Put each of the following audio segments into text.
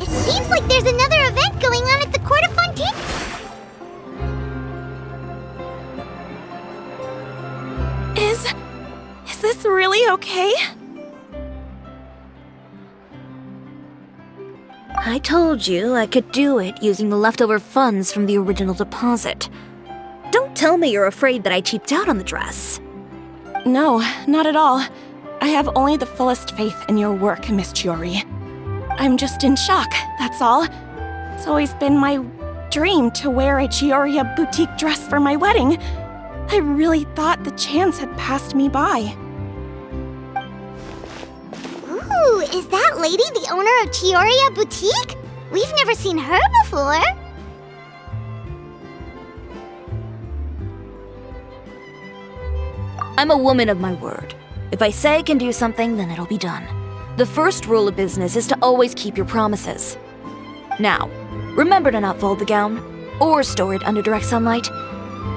Seems like there's another event going on at the court of Fontaine. Is this really okay? I told you I could do it using the leftover funds from the original deposit. Don't tell me you're afraid that I cheaped out on the dress. No, not at all. I have only the fullest faith in your work, Miss Chiori. I'm just in shock, that's all. It's always been my dream to wear a Chiori boutique dress for my wedding. I really thought the chance had passed me by. Ooh, is that lady the owner of Chiori Boutique? We've never seen her before. I'm a woman of my word. If I say I can do something, then it'll be done. The first rule of business is to always keep your promises. Now, remember to not fold the gown, or store it under direct sunlight.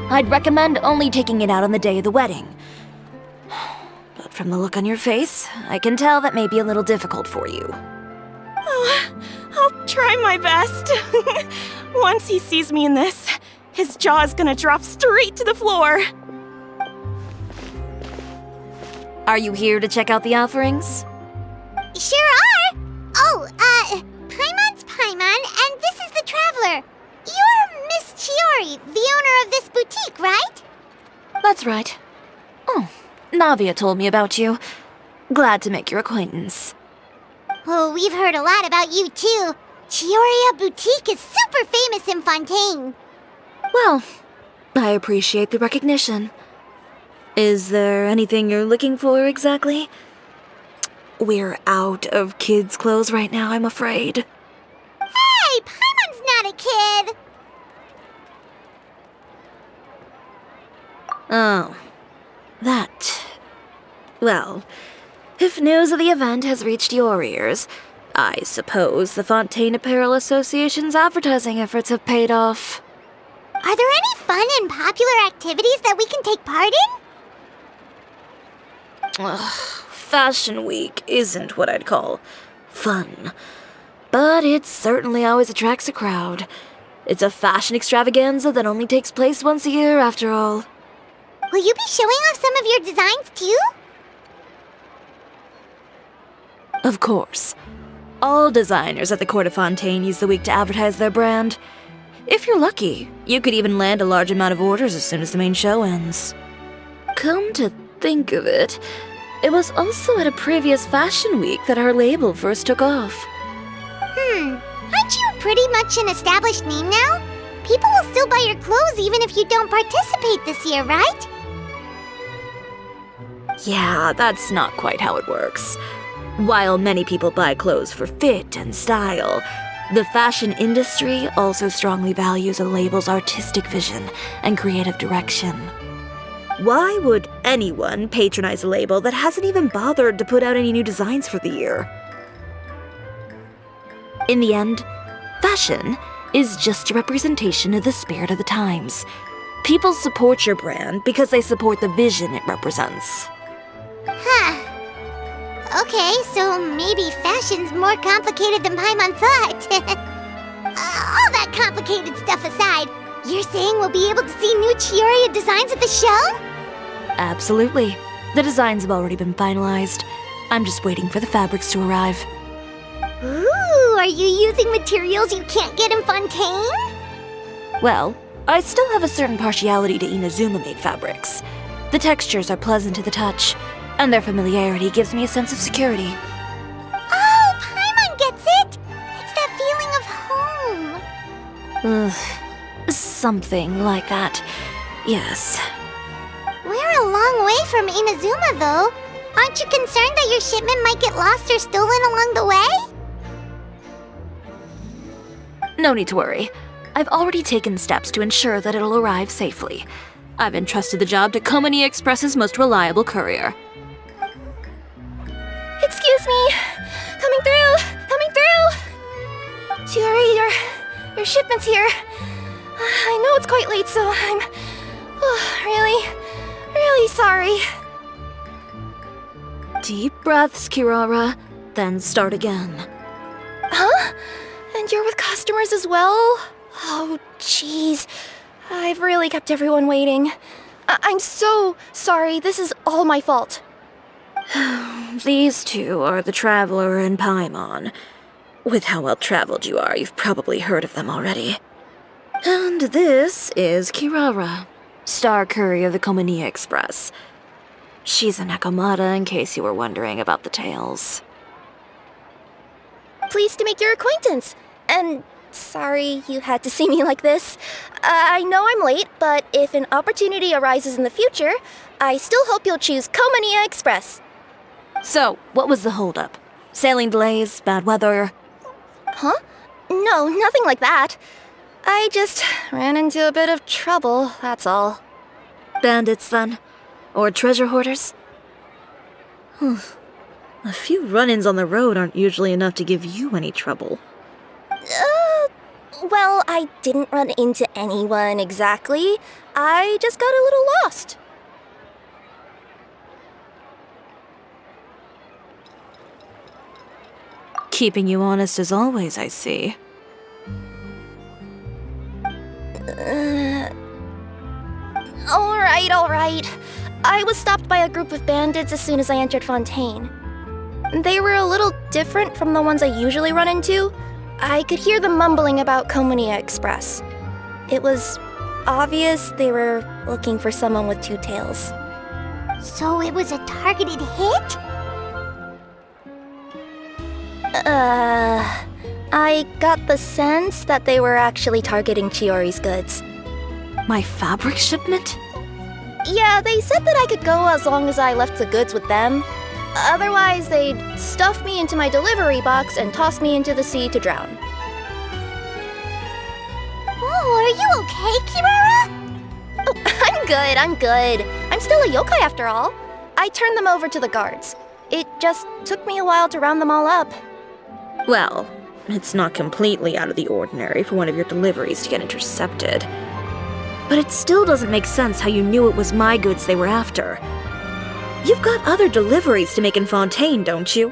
I'd recommend only taking it out on the day of the wedding. But from the look on your face, I can tell that may be a little difficult for you. Oh, I'll try my best. Once he sees me in this, his jaw is gonna drop straight to the floor. Are you here to check out the offerings? Sure are! Oh, Paimon's Paimon, and this is the Traveler. You're Miss Chiori, the owner of this boutique, right? That's right. Oh, Navia told me about you. Glad to make your acquaintance. Oh, we've heard a lot about you, too. Chiori Boutique is super famous in Fontaine. Well, I appreciate the recognition. Is there anything you're looking for exactly? We're out of kids' clothes right now, I'm afraid. Hey, Paimon's not a kid! Oh, that. Well, if news of the event has reached your ears, I suppose the Fontaine Apparel Association's advertising efforts have paid off. Are there any fun and popular activities that we can take part in? Ugh, Fashion Week isn't what I'd call fun. But it certainly always attracts a crowd. It's a fashion extravaganza that only takes place once a year, after all. Will you be showing off some of your designs, too? Of course. All designers at the Court of Fontaine use the week to advertise their brand. If you're lucky, you could even land a large amount of orders as soon as the main show ends. Come to think of it, it was also at a previous fashion week that our label first took off. Aren't you pretty much an established name now? People will still buy your clothes even if you don't participate this year, right? Yeah, that's not quite how it works. While many people buy clothes for fit and style, the fashion industry also strongly values a label's artistic vision and creative direction. Why would anyone patronize a label that hasn't even bothered to put out any new designs for the year? In the end, fashion is just a representation of the spirit of the times. People support your brand because they support the vision it represents. Huh. Okay, so maybe fashion's more complicated than Paimon thought. All that complicated stuff aside, you're saying we'll be able to see new Chiori designs at the show? Absolutely. The designs have already been finalized. I'm just waiting for the fabrics to arrive. Ooh, are you using materials you can't get in Fontaine? Well, I still have a certain partiality to Inazuma-made fabrics. The textures are pleasant to the touch, and their familiarity gives me a sense of security. Oh, Paimon gets it! It's that feeling of home. Ugh, something like that. Yes. We're a long way from Inazuma, though. Aren't you concerned that your shipment might get lost or stolen along the way? No need to worry. I've already taken steps to ensure that it'll arrive safely. I've entrusted the job to Komani Express's most reliable courier. Excuse me! Coming through! Coming through! Chiori, your shipment's here. I know it's quite late, so I'm really sorry. Deep breaths, Kirara, then start again. Huh? And you're with customers as well? Oh, jeez. I've really kept everyone waiting. I'm so sorry. This is all my fault. These two are the Traveler and Paimon. With how well traveled you are, you've probably heard of them already. And this is Kirara, Star Courier of the Komani Express. She's a Nakamata, in case you were wondering about the tales. Pleased to make your acquaintance. And sorry you had to see me like this. I know I'm late, but if an opportunity arises in the future, I still hope you'll choose Komani Express. So, what was the holdup? Sailing delays, bad weather? Huh? No, nothing like that. I just ran into a bit of trouble, that's all. Bandits, then? Or treasure hoarders? A few run-ins on the road aren't usually enough to give you any trouble. Well, I didn't run into anyone exactly. I just got a little lost. Keeping you honest as always, I see. All right. I was stopped by a group of bandits as soon as I entered Fontaine. They were a little different from the ones I usually run into. I could hear them mumbling about Komani Express. It was obvious they were looking for someone with two tails. So it was a targeted hit? I got the sense that they were actually targeting Chiori's goods. My fabric shipment? Yeah, they said that I could go as long as I left the goods with them. Otherwise, they'd stuff me into my delivery box and toss me into the sea to drown. Oh, are you okay, Kirara? Oh, I'm good. I'm still a yokai after all. I turned them over to the guards. It just took me a while to round them all up. Well, it's not completely out of the ordinary for one of your deliveries to get intercepted. But it still doesn't make sense how you knew it was my goods they were after. You've got other deliveries to make in Fontaine, don't you?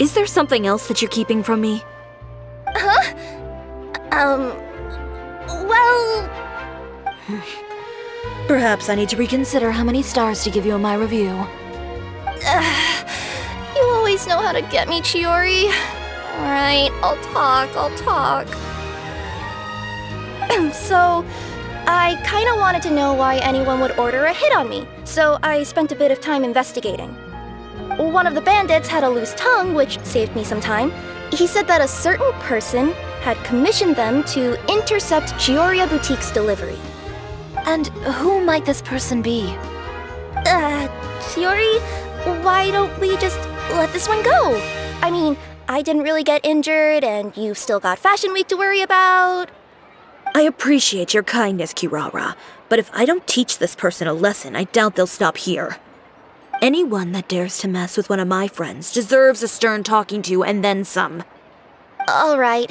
Is there something else that you're keeping from me? Huh? Well... Perhaps I need to reconsider how many stars to give you in my review. You always know how to get me, Chiori. Alright, I'll talk. So, I kinda wanted to know why anyone would order a hit on me, so I spent a bit of time investigating. One of the bandits had a loose tongue, which saved me some time. He said that a certain person had commissioned them to intercept Chiori Boutique's delivery. And who might this person be? Chiori, why don't we just let this one go? I mean, I didn't really get injured, and you've still got Fashion Week to worry about. I appreciate your kindness, Kirara, but if I don't teach this person a lesson, I doubt they'll stop here. Anyone that dares to mess with one of my friends deserves a stern talking to and then some. All right.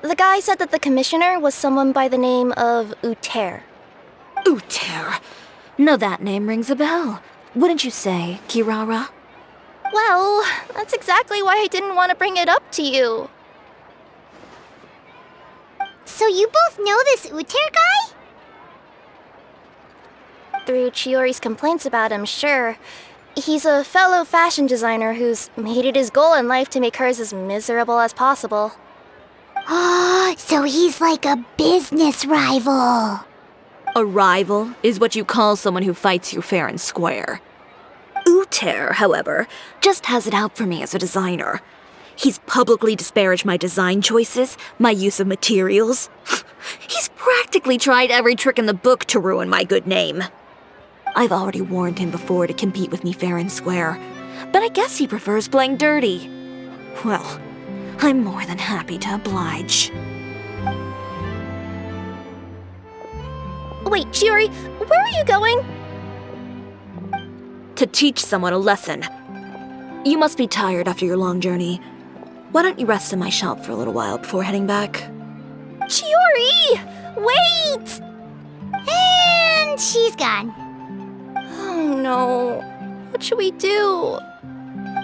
The guy said that the commissioner was someone by the name of Uter. Uter? Now that name rings a bell. Wouldn't you say, Kirara? Well, that's exactly why I didn't want to bring it up to you. So you both know this Uter guy? Through Chiori's complaints about him, sure. He's a fellow fashion designer who's made it his goal in life to make hers as miserable as possible. Oh, so he's like a business rival. A rival is what you call someone who fights you fair and square. Uter, however, just has it out for me as a designer. He's publicly disparaged my design choices, my use of materials. He's practically tried every trick in the book to ruin my good name. I've already warned him before to compete with me fair and square, but I guess he prefers playing dirty. Well, I'm more than happy to oblige. Wait, Chiori, where are you going? To teach someone a lesson. You must be tired after your long journey. Why don't you rest in my shop for a little while before heading back? Chiori! Wait! And she's gone. Oh no. What should we do?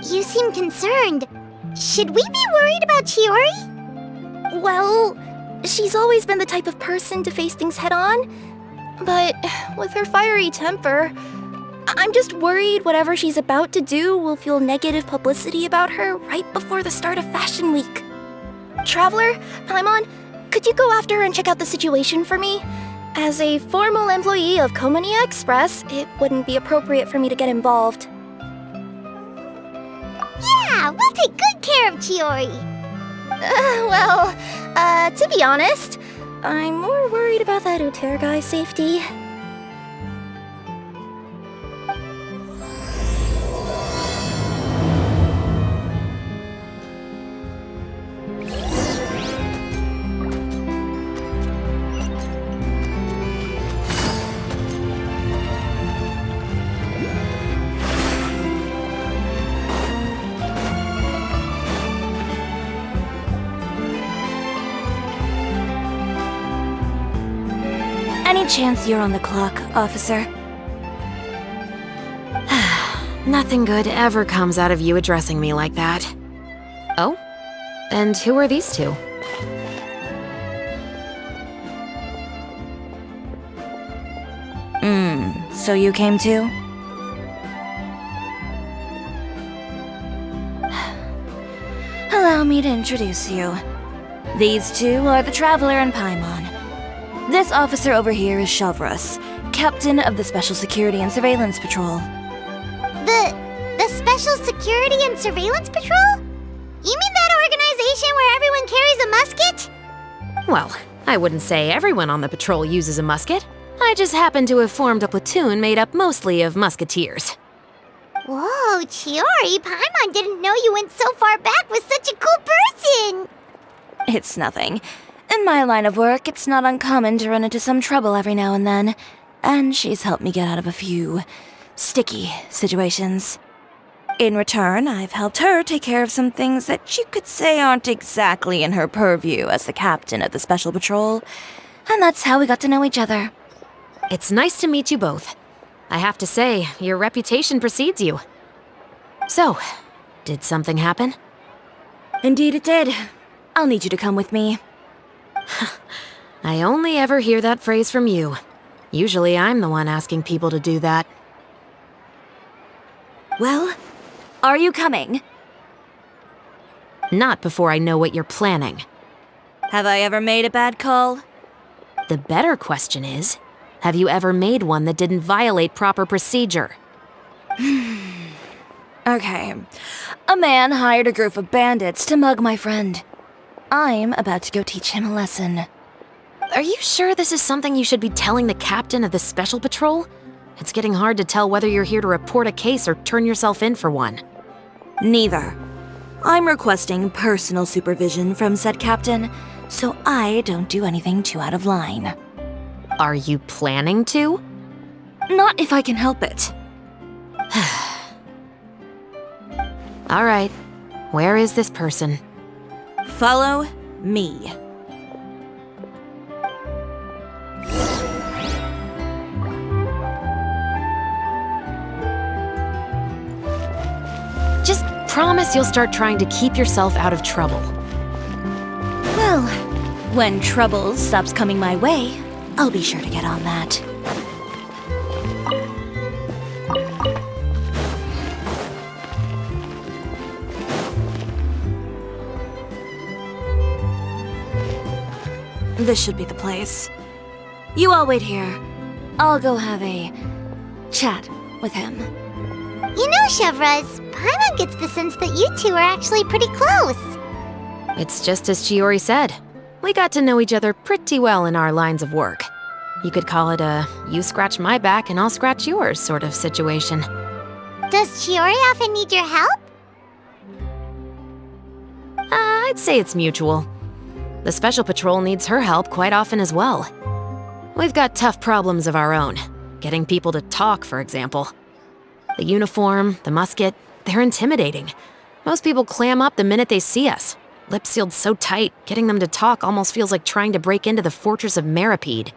You seem concerned. Should we be worried about Chiori? Well, she's always been the type of person to face things head on. But with her fiery temper, I'm just worried whatever she's about to do will feel negative publicity about her right before the start of Fashion Week. Traveler, Paimon, could you go after her and check out the situation for me? As a formal employee of Komonia Express, it wouldn't be appropriate for me to get involved. Yeah, we'll take good care of Chiori. To be honest, I'm more worried about that Uter guy's safety. Any chance you're on the clock, officer? Nothing good ever comes out of you addressing me like that. Oh? And who are these two? So you came too? Allow me to introduce you. These two are the Traveler and Paimon. This officer over here is Shavras, captain of the Special Security and Surveillance Patrol. The Special Security and Surveillance Patrol? You mean that organization where everyone carries a musket? Well, I wouldn't say everyone on the patrol uses a musket. I just happen to have formed a platoon made up mostly of musketeers. Whoa, Chiori, Paimon didn't know you went so far back with such a cool person! It's nothing. In my line of work, it's not uncommon to run into some trouble every now and then, and she's helped me get out of a few sticky situations. In return, I've helped her take care of some things that you could say aren't exactly in her purview as the captain of the Special Patrol, and that's how we got to know each other. It's nice to meet you both. I have to say, your reputation precedes you. So, did something happen? Indeed it did. I'll need you to come with me. I only ever hear that phrase from you. Usually I'm the one asking people to do that. Well, are you coming? Not before I know what you're planning. Have I ever made a bad call? The better question is, have you ever made one that didn't violate proper procedure? Okay. A man hired a group of bandits to mug my friend. I'm about to go teach him a lesson. Are you sure this is something you should be telling the captain of the Special Patrol? It's getting hard to tell whether you're here to report a case or turn yourself in for one. Neither. I'm requesting personal supervision from said captain, so I don't do anything too out of line. Are you planning to? Not if I can help it. All right. Where is this person? Follow me. Just promise you'll start trying to keep yourself out of trouble. Well, when trouble stops coming my way, I'll be sure to get on that. This should be the place. You all wait here. I'll go have a chat with him. You know, Shavras, Paimon gets the sense that you two are actually pretty close. It's just as Chiori said. We got to know each other pretty well in our lines of work. You could call it a you scratch my back and I'll scratch yours sort of situation. Does Chiori often need your help? I'd say it's mutual. The Special Patrol needs her help quite often as well. We've got tough problems of our own. Getting people to talk, for example. The uniform, the musket, they're intimidating. Most people clam up the minute they see us. Lips sealed so tight, getting them to talk almost feels like trying to break into the fortress of Meripede.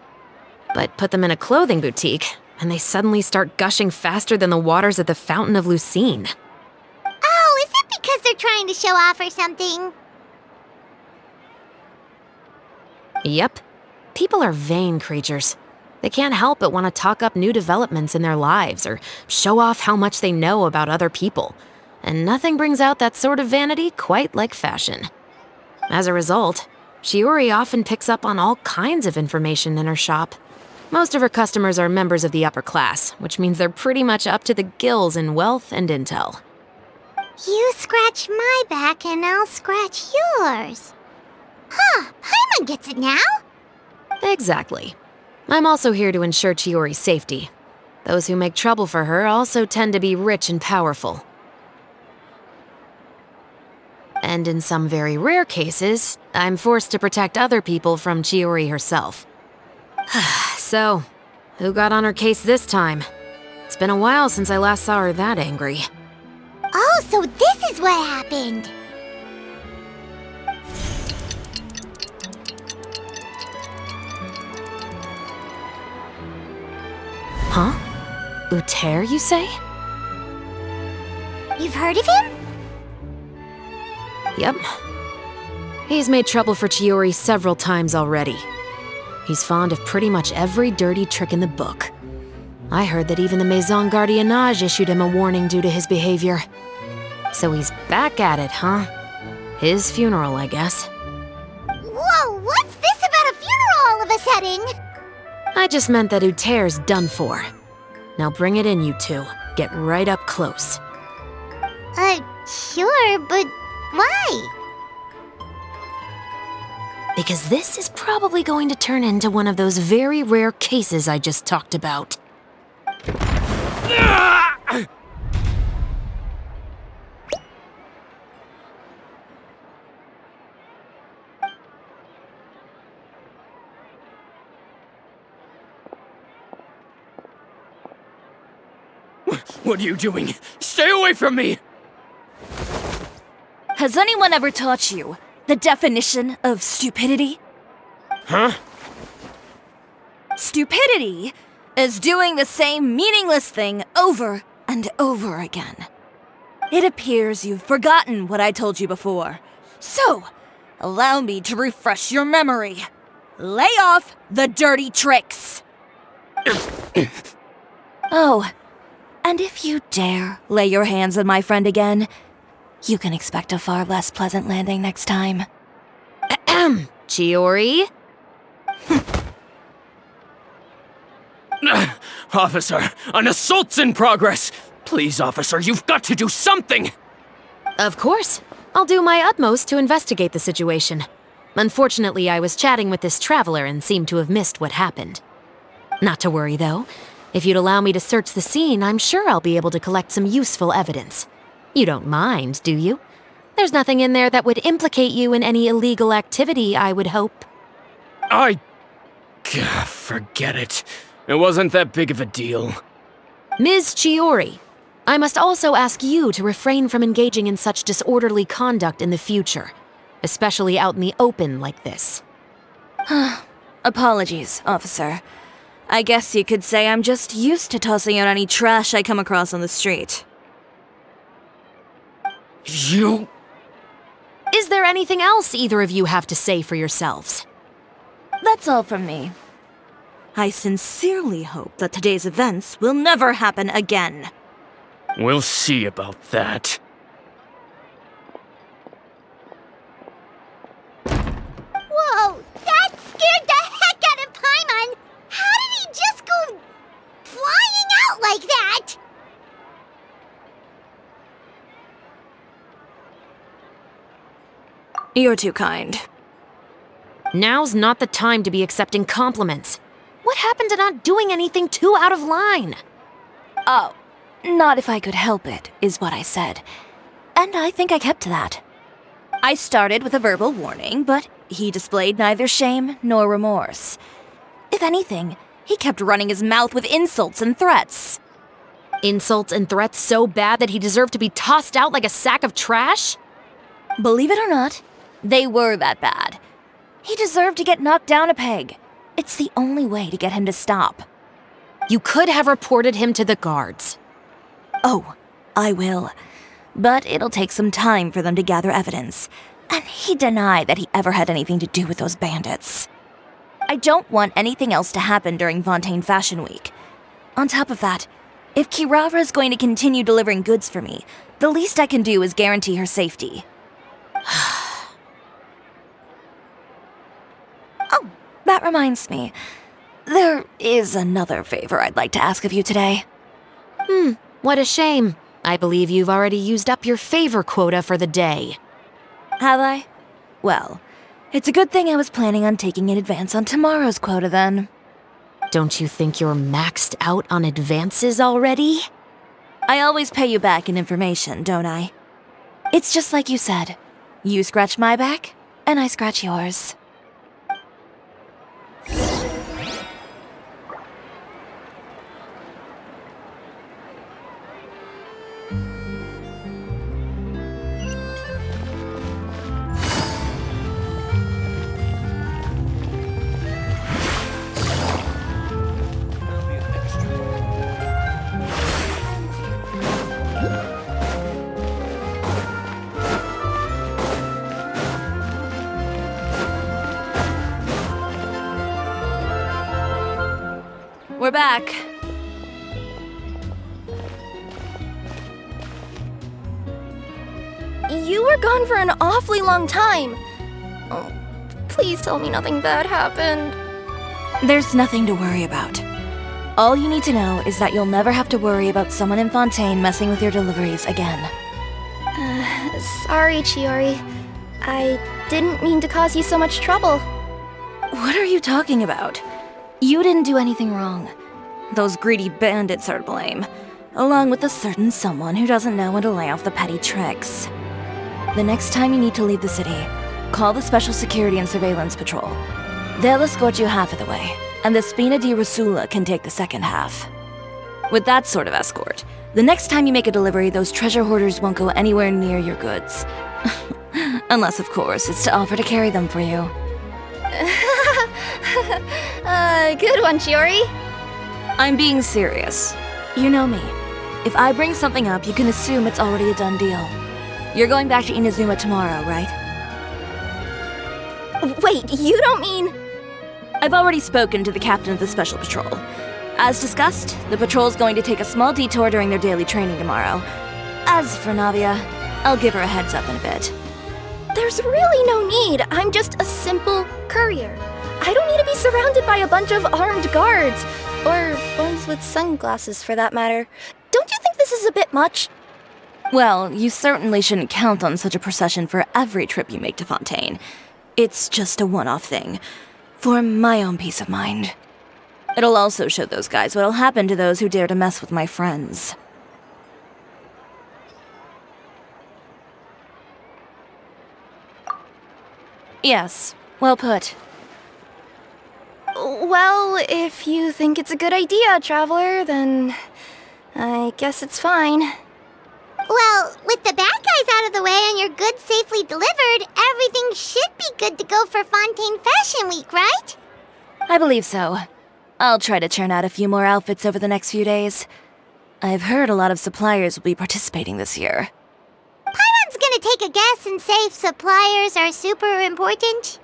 But put them in a clothing boutique, and they suddenly start gushing faster than the waters at the Fountain of Lucine. Oh, is it because they're trying to show off or something? Yep. People are vain creatures. They can't help but want to talk up new developments in their lives or show off how much they know about other people. And nothing brings out that sort of vanity quite like fashion. As a result, Chiori often picks up on all kinds of information in her shop. Most of her customers are members of the upper class, which means they're pretty much up to the gills in wealth and intel. You scratch my back and I'll scratch yours. Huh, Paimon gets it now? Exactly. I'm also here to ensure Chiori's safety. Those who make trouble for her also tend to be rich and powerful. And in some very rare cases, I'm forced to protect other people from Chiori herself. So, who got on her case this time? It's been a while since I last saw her that angry. Oh, so this is what happened. Huh? Uter, you say? You've heard of him? Yep. He's made trouble for Chiori several times already. He's fond of pretty much every dirty trick in the book. I heard that even the Maison Gardiennage issued him a warning due to his behavior. So he's back at it, huh? His funeral, I guess. Whoa, what's this about a funeral all of a sudden? I just meant that Uter's done for. Now bring it in, you two. Get right up close. Sure, but why? Because this is probably going to turn into one of those very rare cases I just talked about. What are you doing? Stay away from me! Has anyone ever taught you the definition of stupidity? Huh? Stupidity is doing the same meaningless thing over and over again. It appears you've forgotten what I told you before. So, allow me to refresh your memory. Lay off the dirty tricks! Oh, and if you dare lay your hands on my friend again, you can expect a far less pleasant landing next time. Ahem. Chiori? Officer, an assault's in progress! Please, officer, you've got to do something! Of course. I'll do my utmost to investigate the situation. Unfortunately, I was chatting with this traveler and seemed to have missed what happened. Not to worry, though. If you'd allow me to search the scene, I'm sure I'll be able to collect some useful evidence. You don't mind, do you? There's nothing in there that would implicate you in any illegal activity, I would hope. Forget it. It wasn't that big of a deal. Ms. Chiori, I must also ask you to refrain from engaging in such disorderly conduct in the future, especially out in the open like this. Apologies, officer. I guess you could say I'm just used to tossing out any trash I come across on the street. You... Is there anything else either of you have to say for yourselves? That's all from me. I sincerely hope that today's events will never happen again. We'll see about that. Whoa, that scared the heck out of Paimon! How did he just go flying out like that? You're too kind. Now's not the time to be accepting compliments. What happened to not doing anything too out of line? Oh, not if I could help it, is what I said. And I think I kept to that. I started with a verbal warning, but he displayed neither shame nor remorse. If anything, he kept running his mouth with insults and threats. Insults and threats so bad that he deserved to be tossed out like a sack of trash? Believe it or not, they were that bad. He deserved to get knocked down a peg. It's the only way to get him to stop. You could have reported him to the guards. Oh, I will. But it'll take some time for them to gather evidence. And he denied that he ever had anything to do with those bandits. I don't want anything else to happen during Fontaine Fashion Week. On top of that, if Kirara is going to continue delivering goods for me, the least I can do is guarantee her safety. Oh, that reminds me. There is another favor I'd like to ask of you today. What a shame. I believe you've already used up your favor quota for the day. Have I? Well, it's a good thing I was planning on taking an advance on tomorrow's quota then. Don't you think you're maxed out on advances already? I always pay you back in information, don't I? It's just like you said. You scratch my back, and I scratch yours. We're back. You were gone for an awfully long time. Oh, please tell me nothing bad happened. There's nothing to worry about. All you need to know is that you'll never have to worry about someone in Fontaine messing with your deliveries again. Sorry, Chiori. I didn't mean to cause you so much trouble. What are you talking about? You didn't do anything wrong. Those greedy bandits are to blame, along with a certain someone who doesn't know when to lay off the petty tricks. The next time you need to leave the city, call the Special Security and Surveillance Patrol. They'll escort you half of the way, and the Spina di Rusula can take the second half. With that sort of escort, the next time you make a delivery, those treasure hoarders won't go anywhere near your goods. Unless, of course, it's to offer to carry them for you. Good one, Chiori. I'm being serious. You know me. If I bring something up, you can assume it's already a done deal. You're going back to Inazuma tomorrow, right? Wait, you don't mean... I've already spoken to the captain of the Special Patrol. As discussed, the patrol's going to take a small detour during their daily training tomorrow. As for Navia, I'll give her a heads up in a bit. There's really no need. I'm just a simple courier. I don't need to be surrounded by a bunch of armed guards. Or ones with sunglasses, for that matter. Don't you think this is a bit much? Well, you certainly shouldn't count on such a procession for every trip you make to Fontaine. It's just a one-off thing, for my own peace of mind. It'll also show those guys what'll happen to those who dare to mess with my friends. Yes, well put. Well, if you think it's a good idea, Traveler, then I guess it's fine. Well, with the bad guys out of the way and your goods safely delivered, everything should be good to go for Fontaine Fashion Week, right? I believe so. I'll try to churn out a few more outfits over the next few days. I've heard a lot of suppliers will be participating this year. Paimon's gonna take a guess and say suppliers are super important.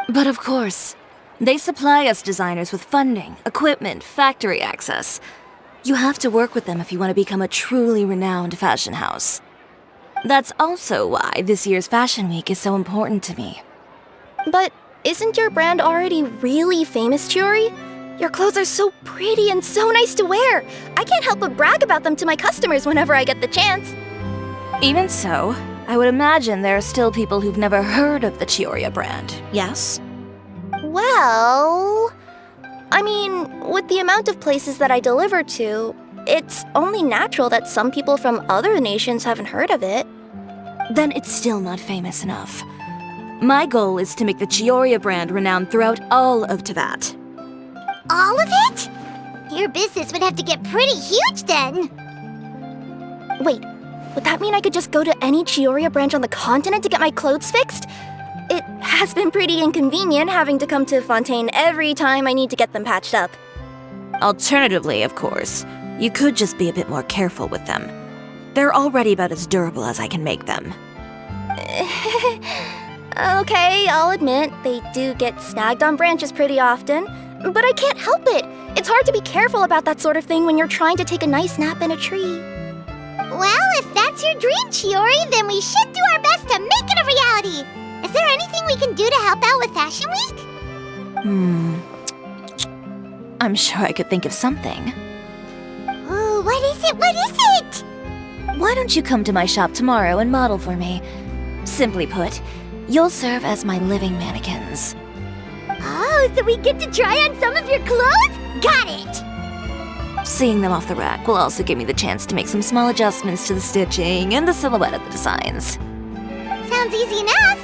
But of course, they supply us designers with funding, equipment, factory access. You have to work with them if you want to become a truly renowned fashion house. That's also why this year's Fashion Week is so important to me. But isn't your brand already really famous, Chiori? Your clothes are so pretty and so nice to wear. I can't help but brag about them to my customers whenever I get the chance. Even so, I would imagine there are still people who've never heard of the Chiori brand, yes? Well... I mean, with the amount of places that I deliver to, it's only natural that some people from other nations haven't heard of it. Then it's still not famous enough. My goal is to make the Chiori brand renowned throughout all of Teyvat. All of it? Your business would have to get pretty huge then. Wait, would that mean I could just go to any Chiori branch on the continent to get my clothes fixed? It has been pretty inconvenient having to come to Fontaine every time I need to get them patched up. Alternatively, of course, you could just be a bit more careful with them. They're already about as durable as I can make them. Okay, I'll admit, they do get snagged on branches pretty often, but I can't help it. It's hard to be careful about that sort of thing when you're trying to take a nice nap in a tree. Well, if that's your dream, Chiori, then we should do our best to make it a reality. Is there anything we can do to help out with Fashion Week? I'm sure I could think of something. Ooh, what is it? What is it? Why don't you come to my shop tomorrow and model for me? Simply put, you'll serve as my living mannequins. Oh, so we get to try on some of your clothes? Got it! Seeing them off the rack will also give me the chance to make some small adjustments to the stitching and the silhouette of the designs. Sounds easy enough.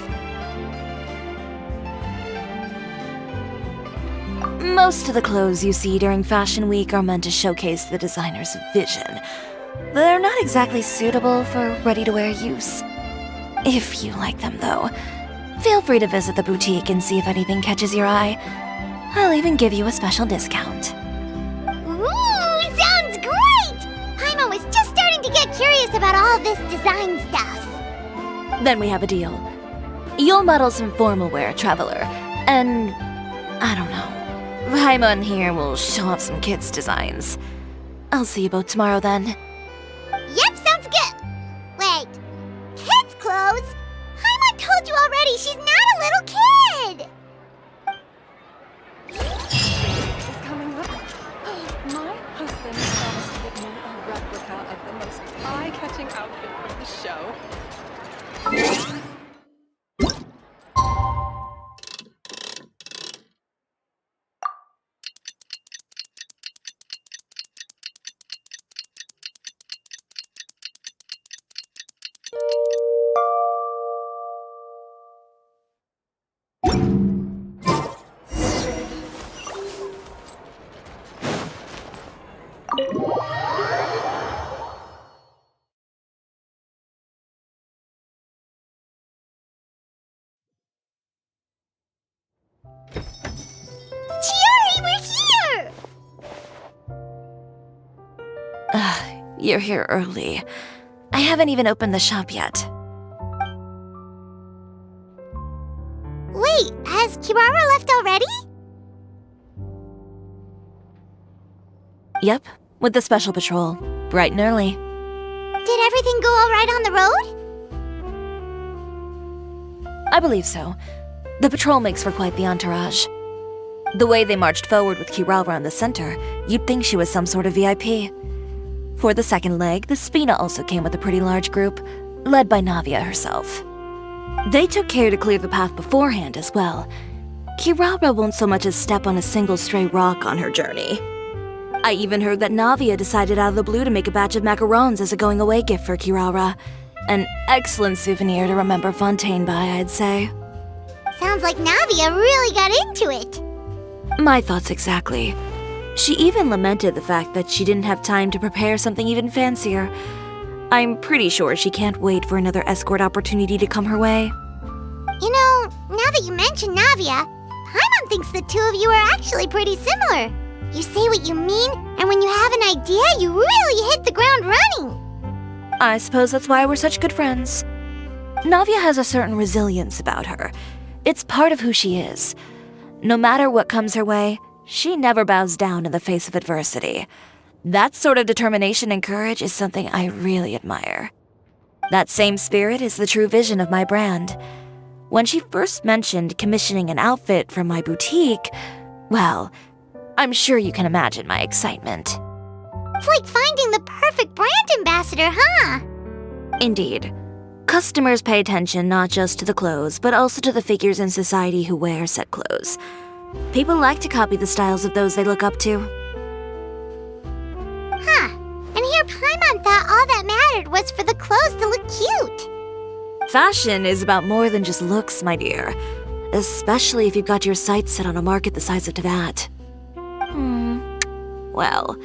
Most of the clothes you see during Fashion Week are meant to showcase the designer's vision. They're not exactly suitable for ready-to-wear use. If you like them, though, feel free to visit the boutique and see if anything catches your eye. I'll even give you a special discount. Ooh, sounds great! Paimon was just starting to get curious about all this design stuff. Then we have a deal. You'll model some formal wear, Traveler, and I don't know. Paimon here will show off some kids' designs. I'll see you both tomorrow then. Yep, sounds good. Wait, kids' clothes? Paimon told you already she's not a little kid. Is coming up. My husband promised to get me a replica of the most eye-catching outfit from the show. Chiori, we're here! You're here early. I haven't even opened the shop yet. Wait, has Kirara left already? Yep, with the special patrol, bright and early. Did everything go all right on the road? I believe so. The patrol makes for quite the entourage. The way they marched forward with Kirara in the center, you'd think she was some sort of VIP. For the second leg, the Spina also came with a pretty large group, led by Navia herself. They took care to clear the path beforehand as well. Kirara won't so much as step on a single stray rock on her journey. I even heard that Navia decided out of the blue to make a batch of macarons as a going-away gift for Kirara. An excellent souvenir to remember Fontaine by, I'd say. Sounds like Navia really got into it. My thoughts exactly. She even lamented the fact that she didn't have time to prepare something even fancier. I'm pretty sure she can't wait for another escort opportunity to come her way. You know, now that you mention Navia, Paimon thinks the two of you are actually pretty similar. You say what you mean, and when you have an idea, you really hit the ground running. I suppose that's why we're such good friends. Navia has a certain resilience about her. It's part of who she is. No matter what comes her way, she never bows down in the face of adversity. That sort of determination and courage is something I really admire. That same spirit is the true vision of my brand. When she first mentioned commissioning an outfit from my boutique, well, I'm sure you can imagine my excitement. It's like finding the perfect brand ambassador, huh? Indeed. Customers pay attention not just to the clothes, but also to the figures in society who wear said clothes. People like to copy the styles of those they look up to. Huh. And here Paimon thought all that mattered was for the clothes to look cute. Fashion is about more than just looks, my dear. Especially if you've got your sights set on a market the size of Teyvat. Well,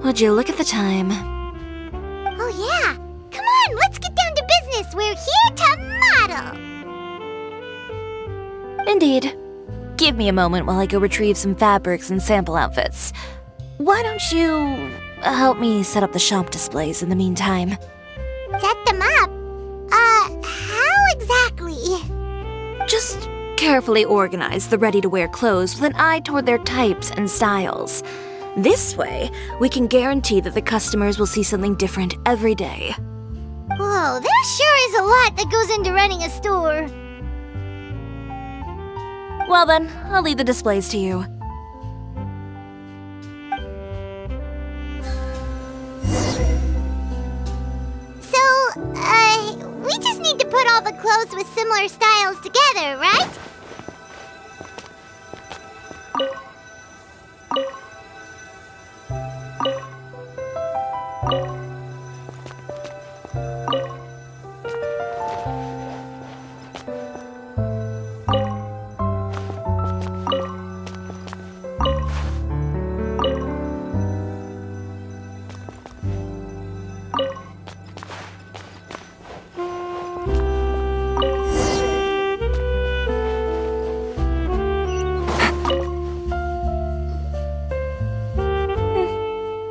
would you look at the time? Oh yeah! Come on, let's get down to business! We're here to model! Indeed. Give me a moment while I go retrieve some fabrics and sample outfits. Why don't you help me set up the shop displays in the meantime? Set them up? How exactly? Just carefully organize the ready-to-wear clothes with an eye toward their types and styles. This way, we can guarantee that the customers will see something different every day. Whoa, there sure is a lot that goes into running a store. Well then, I'll leave the displays to you. So, we just need to put all the clothes with similar styles together, right?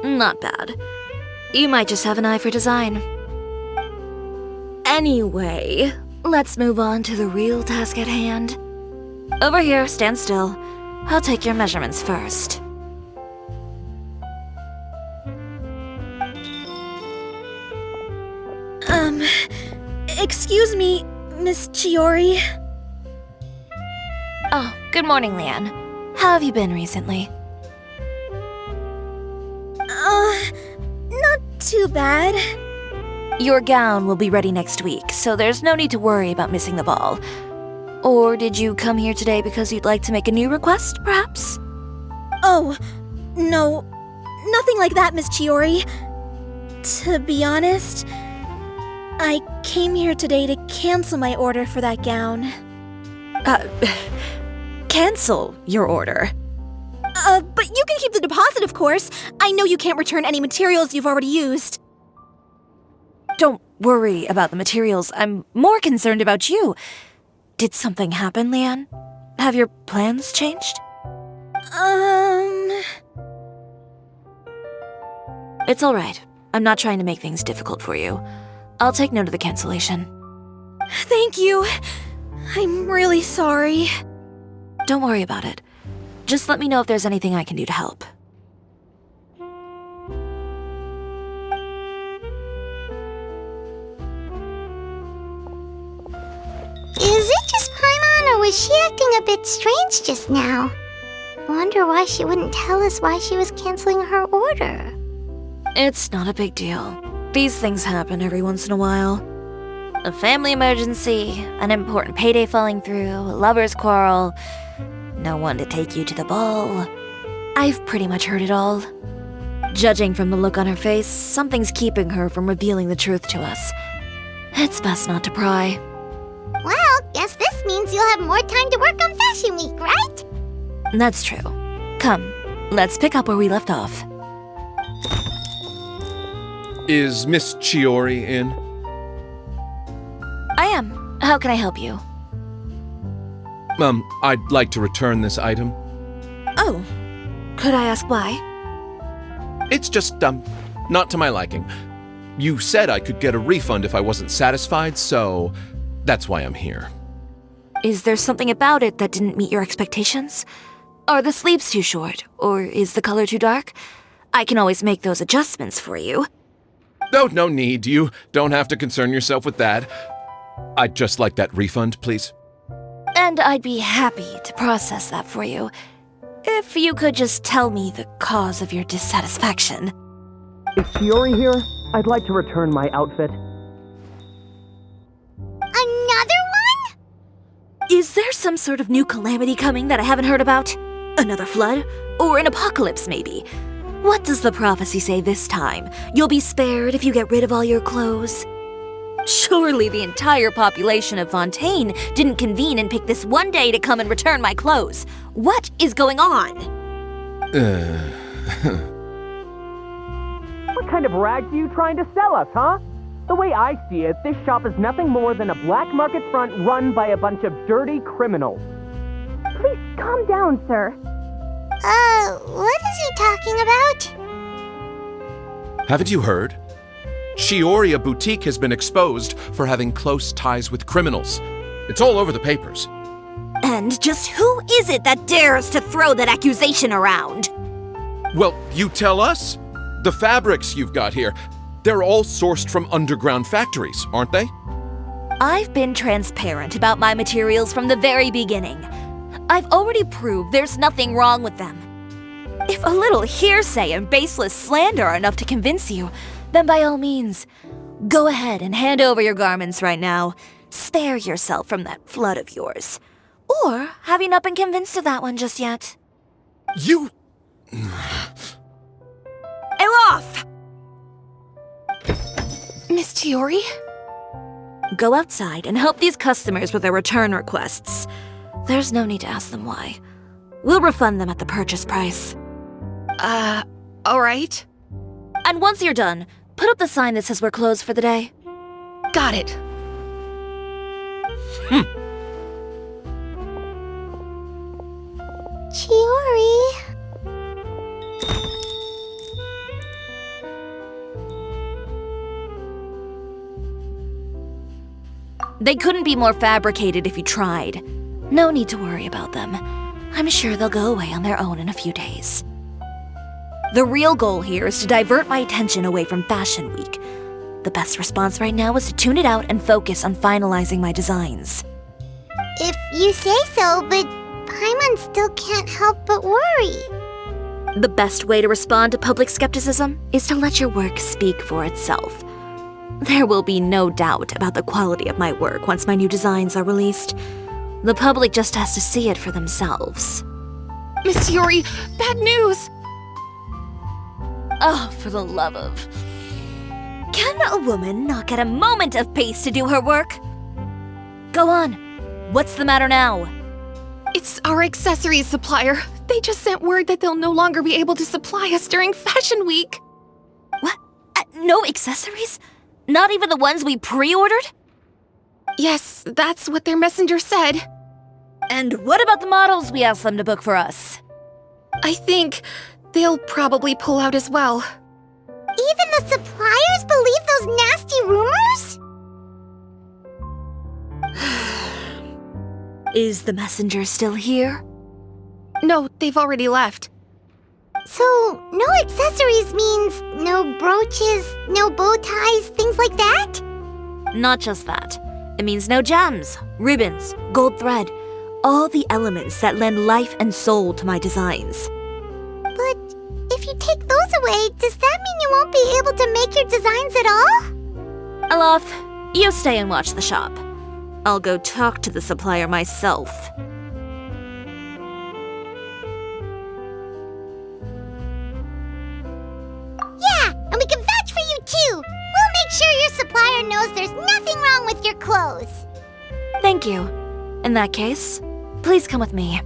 Not bad. You might just have an eye for design. Anyway, let's move on to the real task at hand. Over here, stand still. I'll take your measurements first. Excuse me, Miss Chiori. Oh, good morning, Leanne. How have you been recently? Not too bad. Your gown will be ready next week, so there's no need to worry about missing the ball. Or did you come here today because you'd like to make a new request, perhaps? Oh, no. Nothing like that, Miss Chiori. To be honest, I came here today to cancel my order for that gown. Cancel your order. But you can keep the deposit, of course. I know you can't return any materials you've already used. Don't worry about the materials. I'm more concerned about you. Did something happen, Leanne? Have your plans changed? It's all right. I'm not trying to make things difficult for you. I'll take note of the cancellation. Thank you. I'm really sorry. Don't worry about it. Just let me know if there's anything I can do to help. Is it just Paimon, or was she acting a bit strange just now? Wonder why she wouldn't tell us why she was canceling her order. It's not a big deal. These things happen every once in a while. A family emergency, an important payday falling through, a lover's quarrel, no one to take you to the ball. I've pretty much heard it all. Judging from the look on her face, something's keeping her from revealing the truth to us. It's best not to pry. Well, guess this means you'll have more time to work on Fashion Week, right? That's true. Come, let's pick up where we left off. Is Miss Chiori in? I am. How can I help you? I'd like to return this item. Oh, could I ask why? It's just, not to my liking. You said I could get a refund if I wasn't satisfied, so that's why I'm here. Is there something about it that didn't meet your expectations? Are the sleeves too short, or is the color too dark? I can always make those adjustments for you. No need. You don't have to concern yourself with that. I'd just like that refund, please. And I'd be happy to process that for you, if you could just tell me the cause of your dissatisfaction. Is Chiori here? I'd like to return my outfit. Another one? Is there some sort of new calamity coming that I haven't heard about? Another flood? Or an apocalypse, maybe? What does the prophecy say this time? You'll be spared if you get rid of all your clothes? Surely the entire population of Fontaine didn't convene and pick this one day to come and return my clothes. What is going on? kind of rags are you trying to sell us, huh? The way I see it, this shop is nothing more than a black market front run by a bunch of dirty criminals. Please calm down, sir. What is he talking about? Haven't you heard? Chiori, a boutique, has been exposed for having close ties with criminals. It's all over the papers. And just who is it that dares to throw that accusation around? Well, you tell us. The fabrics you've got here, they're all sourced from underground factories, aren't they? I've been transparent about my materials from the very beginning. I've already proved there's nothing wrong with them. If a little hearsay and baseless slander are enough to convince you, then by all means, go ahead and hand over your garments right now. Spare yourself from that flood of yours. Or have you not been convinced of that one just yet? You... Elof! Miss Chiori? Go outside and help these customers with their return requests. There's no need to ask them why. We'll refund them at the purchase price. Alright. And once you're done, put up the sign that says we're closed for the day. Got it. Chiori. They couldn't be more fabricated if you tried. No need to worry about them. I'm sure they'll go away on their own in a few days. The real goal here is to divert my attention away from Fashion Week. The best response right now is to tune it out and focus on finalizing my designs. If you say so, but Paimon still can't help but worry. The best way to respond to public skepticism is to let your work speak for itself. There will be no doubt about the quality of my work once my new designs are released. The public just has to see it for themselves. Miss Chiori, bad news! Oh, for the love of... Can a woman not get a moment of peace to do her work? Go on. What's the matter now? It's our accessories supplier. They just sent word that they'll no longer be able to supply us during Fashion Week. What? No accessories? Not even the ones we pre-ordered? Yes, that's what their messenger said. And what about the models we asked them to book for us? I think they'll probably pull out as well. Even the suppliers believe those nasty rumors? Is the messenger still here? No, they've already left. So, no accessories means no brooches, no bow ties, things like that? Not just that. It means no gems, ribbons, gold thread, all the elements that lend life and soul to my designs. But if you take those away, does that mean you won't be able to make your designs at all? Alof, you stay and watch the shop. I'll go talk to the supplier myself. Yeah, and we can vouch for you too. We'll make sure your supplier knows there's nothing wrong with your clothes. Thank you. In that case, please come with me.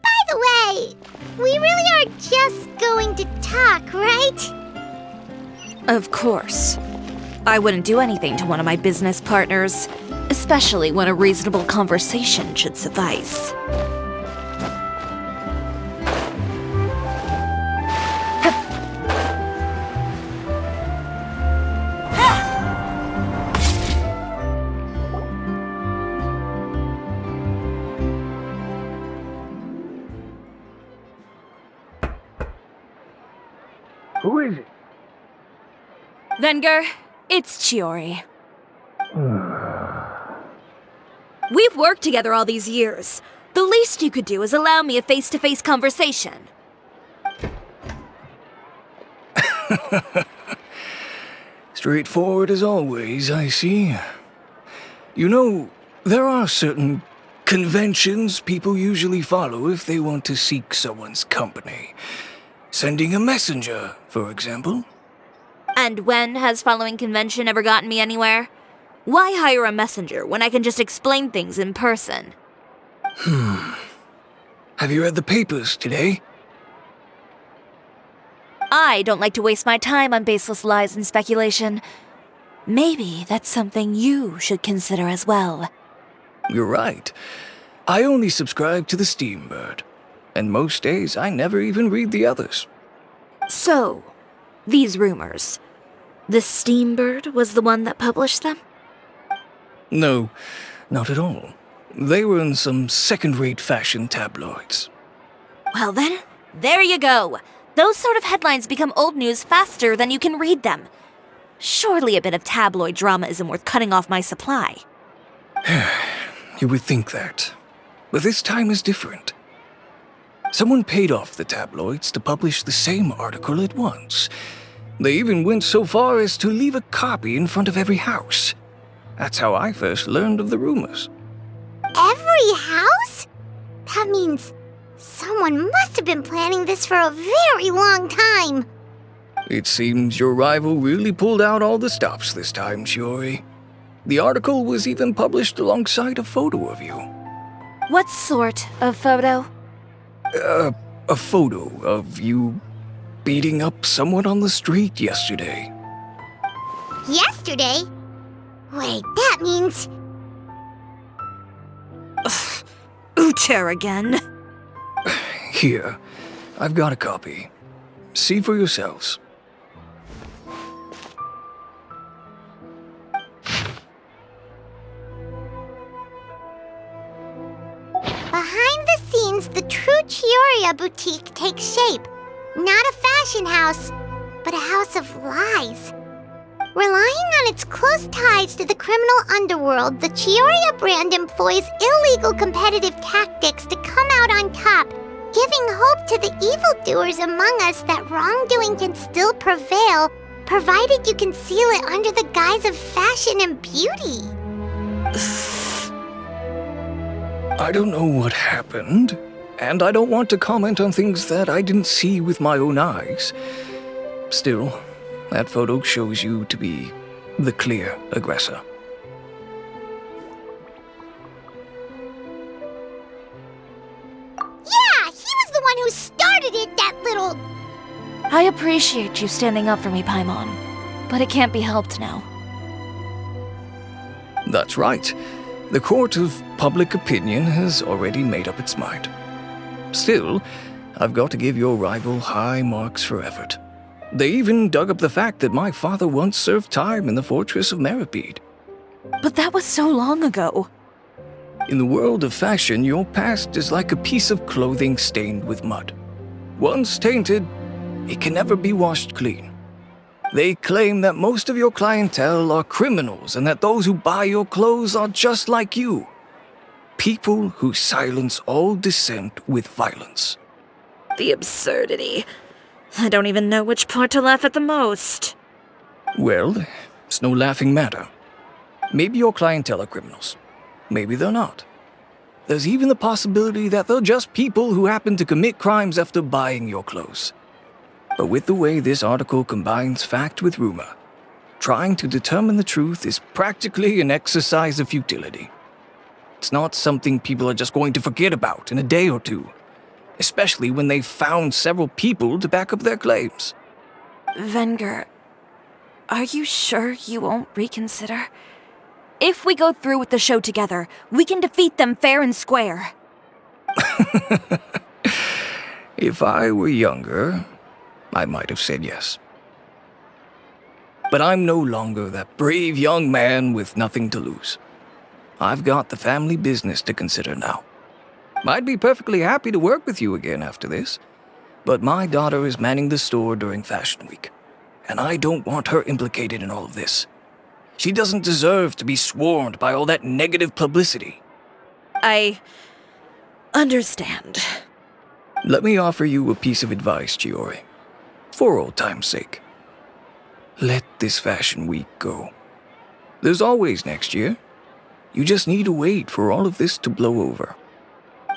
By the way, we really are just going to talk, right? Of course. I wouldn't do anything to one of my business partners, especially when a reasonable conversation should suffice. Who is it? Venger, it's Chiori. We've worked together all these years. The least you could do is allow me a face-to-face conversation. Straightforward as always, I see. You know, there are certain conventions people usually follow if they want to seek someone's company. Sending a messenger, for example. And when has following convention ever gotten me anywhere? Why hire a messenger when I can just explain things in person? Have you read the papers today? I don't like to waste my time on baseless lies and speculation. Maybe that's something you should consider as well. You're right. I only subscribe to the Steambird. And most days I never even read the others. So, these rumors. The Steambird was the one that published them? No, not at all. They were in some second-rate fashion tabloids. Well then, there you go. Those sort of headlines become old news faster than you can read them. Surely a bit of tabloid drama isn't worth cutting off my supply. You would think that. But this time is different. Someone paid off the tabloids to publish the same article at once. They even went so far as to leave a copy in front of every house. That's how I first learned of the rumors. Every house? That means someone must have been planning this for a very long time. It seems your rival really pulled out all the stops this time, Chiori. The article was even published alongside a photo of you. What sort of photo? A photo of you beating up someone on the street yesterday. Yesterday? Wait, that means... Uter again. Here, I've got a copy. See for yourselves. Behind the scenes, the true Chiori boutique takes shape. Not a fashion house, but a house of lies. Relying on its close ties to the criminal underworld, the Chiori brand employs illegal competitive tactics to come out on top, giving hope to the evildoers among us that wrongdoing can still prevail, provided you conceal it under the guise of fashion and beauty. I don't know what happened, and I don't want to comment on things that I didn't see with my own eyes. Still, that photo shows you to be the clear aggressor. Yeah, he was the one who started it, that little... I appreciate you standing up for me, Paimon, but it can't be helped now. That's right. The court of public opinion has already made up its mind. Still, I've got to give your rival high marks for effort. They even dug up the fact that my father once served time in the fortress of Meripede. But that was so long ago. In the world of fashion, your past is like a piece of clothing stained with mud. Once tainted, it can never be washed clean. They claim that most of your clientele are criminals and that those who buy your clothes are just like you. People who silence all dissent with violence. The absurdity. I don't even know which part to laugh at the most. Well, it's no laughing matter. Maybe your clientele are criminals. Maybe they're not. There's even the possibility that they're just people who happen to commit crimes after buying your clothes. But with the way this article combines fact with rumor, trying to determine the truth is practically an exercise of futility. It's not something people are just going to forget about in a day or two, especially when they've found several people to back up their claims. Venger, are you sure you won't reconsider? If we go through with the show together, we can defeat them fair and square. If I were younger, I might have said yes. But I'm no longer that brave young man with nothing to lose. I've got the family business to consider now. I'd be perfectly happy to work with you again after this, but my daughter is manning the store during Fashion Week, and I don't want her implicated in all of this. She doesn't deserve to be swarmed by all that negative publicity. I understand. Let me offer you a piece of advice, Chiori. For old time's sake. Let this fashion week go. There's always next year. You just need to wait for all of this to blow over.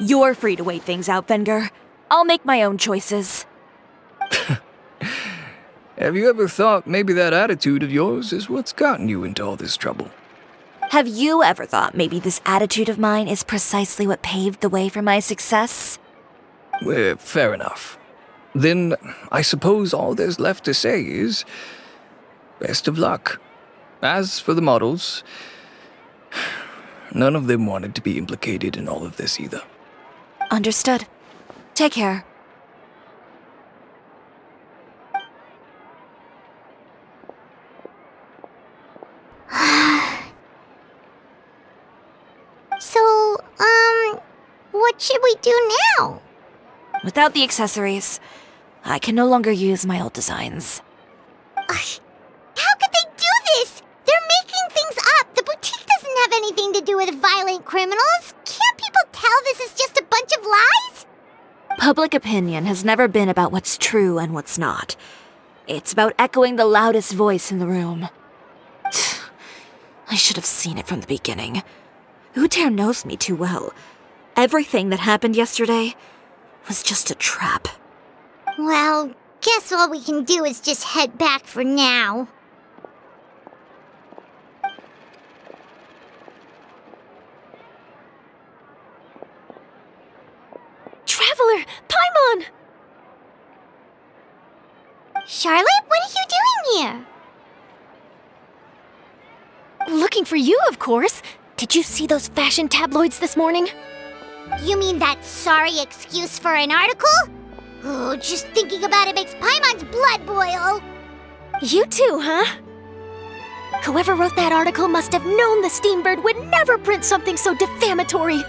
You're free to wait things out, Venger. I'll make my own choices. Have you ever thought maybe that attitude of yours is what's gotten you into all this trouble? Have you ever thought maybe this attitude of mine is precisely what paved the way for my success? Well, fair enough. Then I suppose all there's left to say is, best of luck. As for the models, none of them wanted to be implicated in all of this either. Understood. Take care. So, what should we do now? Without the accessories, I can no longer use my old designs. How could they do this? They're making things up. The boutique doesn't have anything to do with violent criminals. Can't people tell this is just a bunch of lies? Public opinion has never been about what's true and what's not. It's about echoing the loudest voice in the room. I should have seen it from the beginning. Uter knows me too well. Everything that happened yesterday was just a trap. Well, guess all we can do is just head back for now. Traveler! Paimon! Charlotte, what are you doing here? Looking for you, of course. Did you see those fashion tabloids this morning? You mean that sorry excuse for an article? Oh, just thinking about it makes Paimon's blood boil. You too, huh? Whoever wrote that article must have known the Steambird would never print something so defamatory.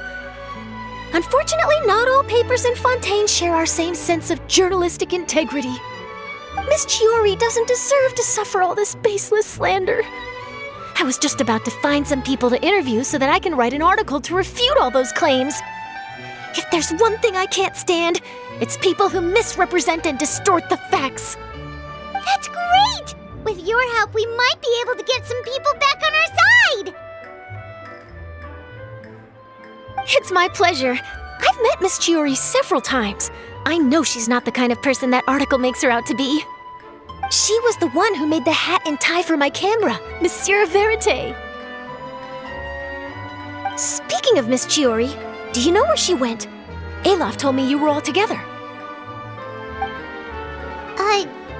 Unfortunately, not all papers in Fontaine share our same sense of journalistic integrity. Miss Chiori doesn't deserve to suffer all this baseless slander. I was just about to find some people to interview so that I can write an article to refute all those claims. If there's one thing I can't stand, it's people who misrepresent and distort the facts. That's great! With your help, we might be able to get some people back on our side! It's my pleasure. I've met Miss Chiori several times. I know she's not the kind of person that article makes her out to be. She was the one who made the hat and tie for my camera, Monsieur Verite. Speaking of Miss Chiori, do you know where she went? Alof told me you were all together.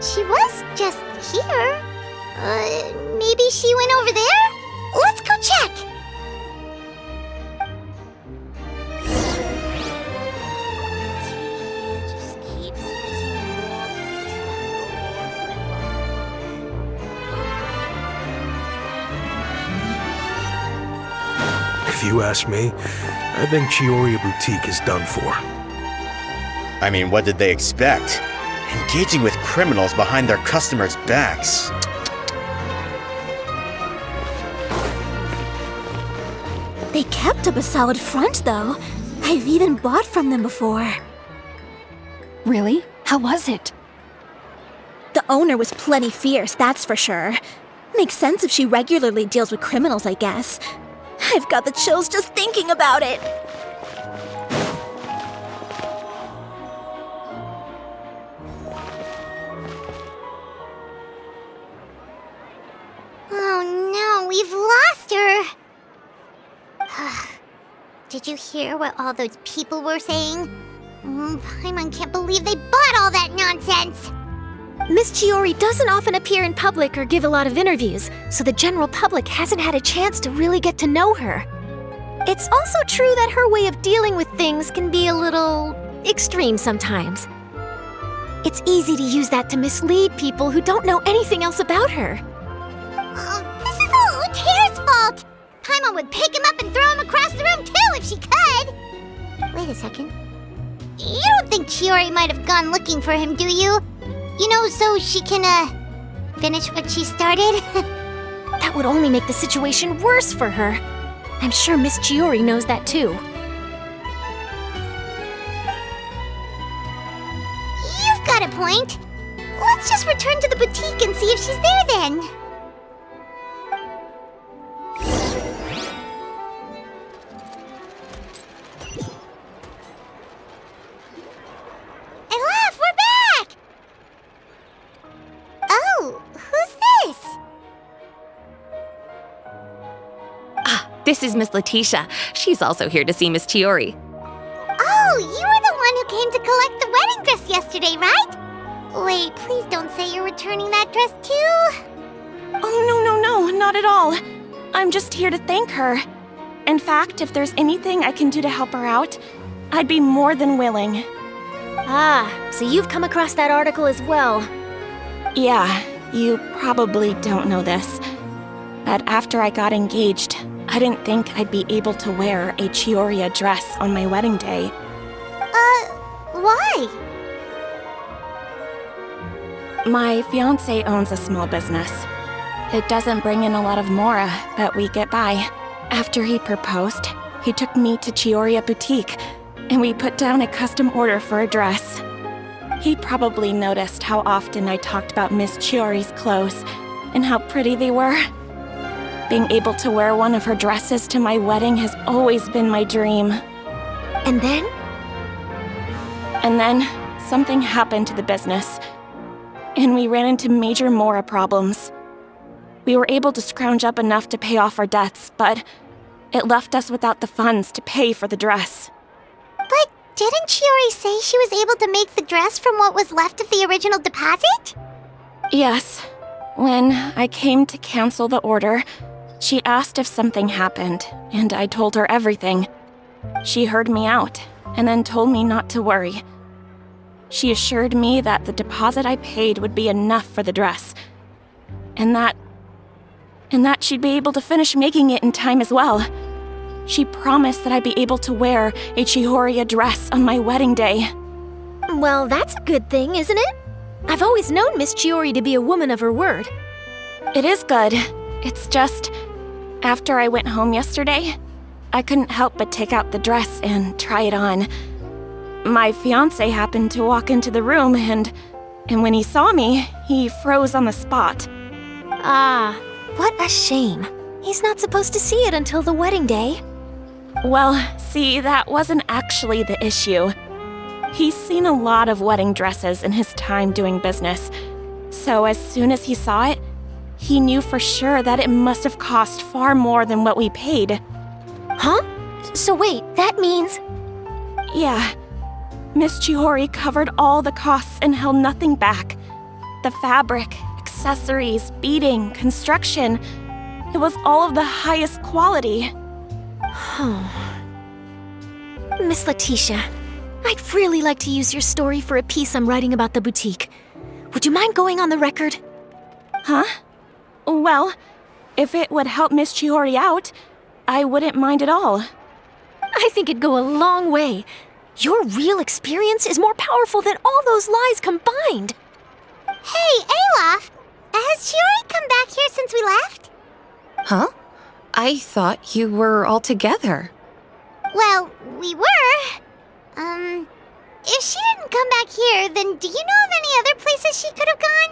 She was just here. Maybe she went over there? Let's go check! If you ask me, I think Chiori Boutique is done for. I mean, what did they expect? Engaging with criminals behind their customers' backs. They kept up a solid front, though. I've even bought from them before. Really? How was it? The owner was plenty fierce, that's for sure. Makes sense if she regularly deals with criminals, I guess. I've got the chills just thinking about it. Oh no, we've lost her! Did you hear what all those people were saying? Paimon can't believe they bought all that nonsense! Miss Chiori doesn't often appear in public or give a lot of interviews, so the general public hasn't had a chance to really get to know her. It's also true that her way of dealing with things can be a little extreme sometimes. It's easy to use that to mislead people who don't know anything else about her. This is all Uter's fault! Paimon would pick him up and throw him across the room too if she could! Wait a second. You don't think Chiori might have gone looking for him, do you? You know, so she can, finish what she started? That would only make the situation worse for her. I'm sure Miss Chiori knows that too. You've got a point. Let's just return to the boutique and see if she's there then. Elaf, we're back! Oh, who's this? This is Miss Letitia. She's also here to see Miss Chiori. Oh, you were the one who came to collect the wedding dress yesterday, right? Wait, please don't say you're returning that dress too. Oh, no, not at all. I'm just here to thank her. In fact, if there's anything I can do to help her out, I'd be more than willing. Ah, so you've come across that article as well. Yeah, you probably don't know this, but after I got engaged, I didn't think I'd be able to wear a Chiori dress on my wedding day. Why? My fiancé owns a small business. It doesn't bring in a lot of mora, but we get by. After he proposed, he took me to Chiori Boutique, and we put down a custom order for a dress. He probably noticed how often I talked about Miss Chiori's clothes and how pretty they were. Being able to wear one of her dresses to my wedding has always been my dream. And then? And then, something happened to the business, and we ran into major mora problems. We were able to scrounge up enough to pay off our debts, but it left us without the funds to pay for the dress. But didn't Chiori say she was able to make the dress from what was left of the original deposit? Yes. When I came to cancel the order, she asked if something happened, and I told her everything. She heard me out, and then told me not to worry. She assured me that the deposit I paid would be enough for the dress, and that she'd be able to finish making it in time as well. She promised that I'd be able to wear a Chiori dress on my wedding day. Well, that's a good thing, isn't it? I've always known Miss Chiori to be a woman of her word. It is good. It's just, after I went home yesterday, I couldn't help but take out the dress and try it on. My fiancé happened to walk into the room and when he saw me, he froze on the spot. Ah, what a shame. He's not supposed to see it until the wedding day. Well, see, that wasn't actually the issue. He's seen a lot of wedding dresses in his time doing business, so as soon as he saw it, he knew for sure that it must have cost far more than what we paid. Huh? So wait, that means... Yeah. Miss Chiori covered all the costs and held nothing back. The fabric, accessories, beading, construction. It was all of the highest quality. Miss Letitia, I'd really like to use your story for a piece I'm writing about the boutique. Would you mind going on the record? Huh? Well, if it would help Miss Chiori out, I wouldn't mind at all. I think it'd go a long way. Your real experience is more powerful than all those lies combined. Hey, Olaf! Has Chiori come back here since we left? Huh? I thought you were all together. Well, we were. If she didn't come back here, then do you know of any other places she could have gone?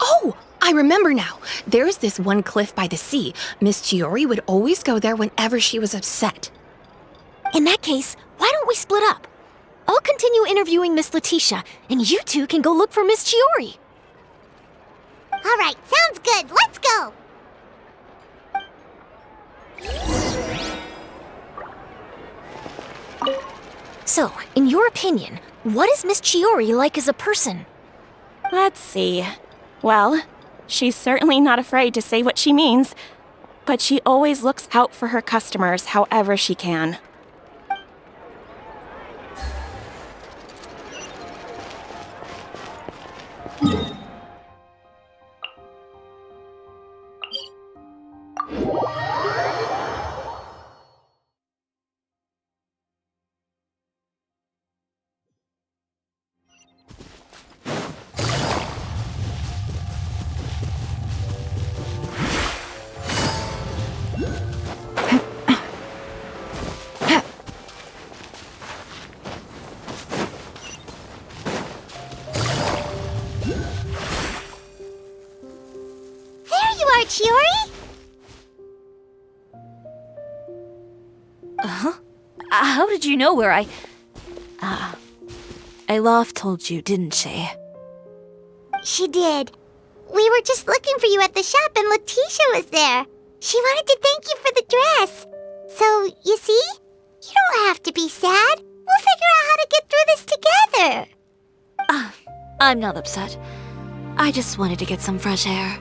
Oh, I remember now. There's this one cliff by the sea. Miss Chiori would always go there whenever she was upset. In that case, why don't we split up? I'll continue interviewing Miss Letitia, and you two can go look for Miss Chiori. All right, sounds good. Let's go. So, in your opinion, what is Miss Chiori like as a person? Let's see. Well, she's certainly not afraid to say what she means, but she always looks out for her customers however she can. Chiori? How did you know where I... Alof told you, didn't she? She did. We were just looking for you at the shop and Letitia was there. She wanted to thank you for the dress. So, you see? You don't have to be sad. We'll figure out how to get through this together. I'm not upset. I just wanted to get some fresh air.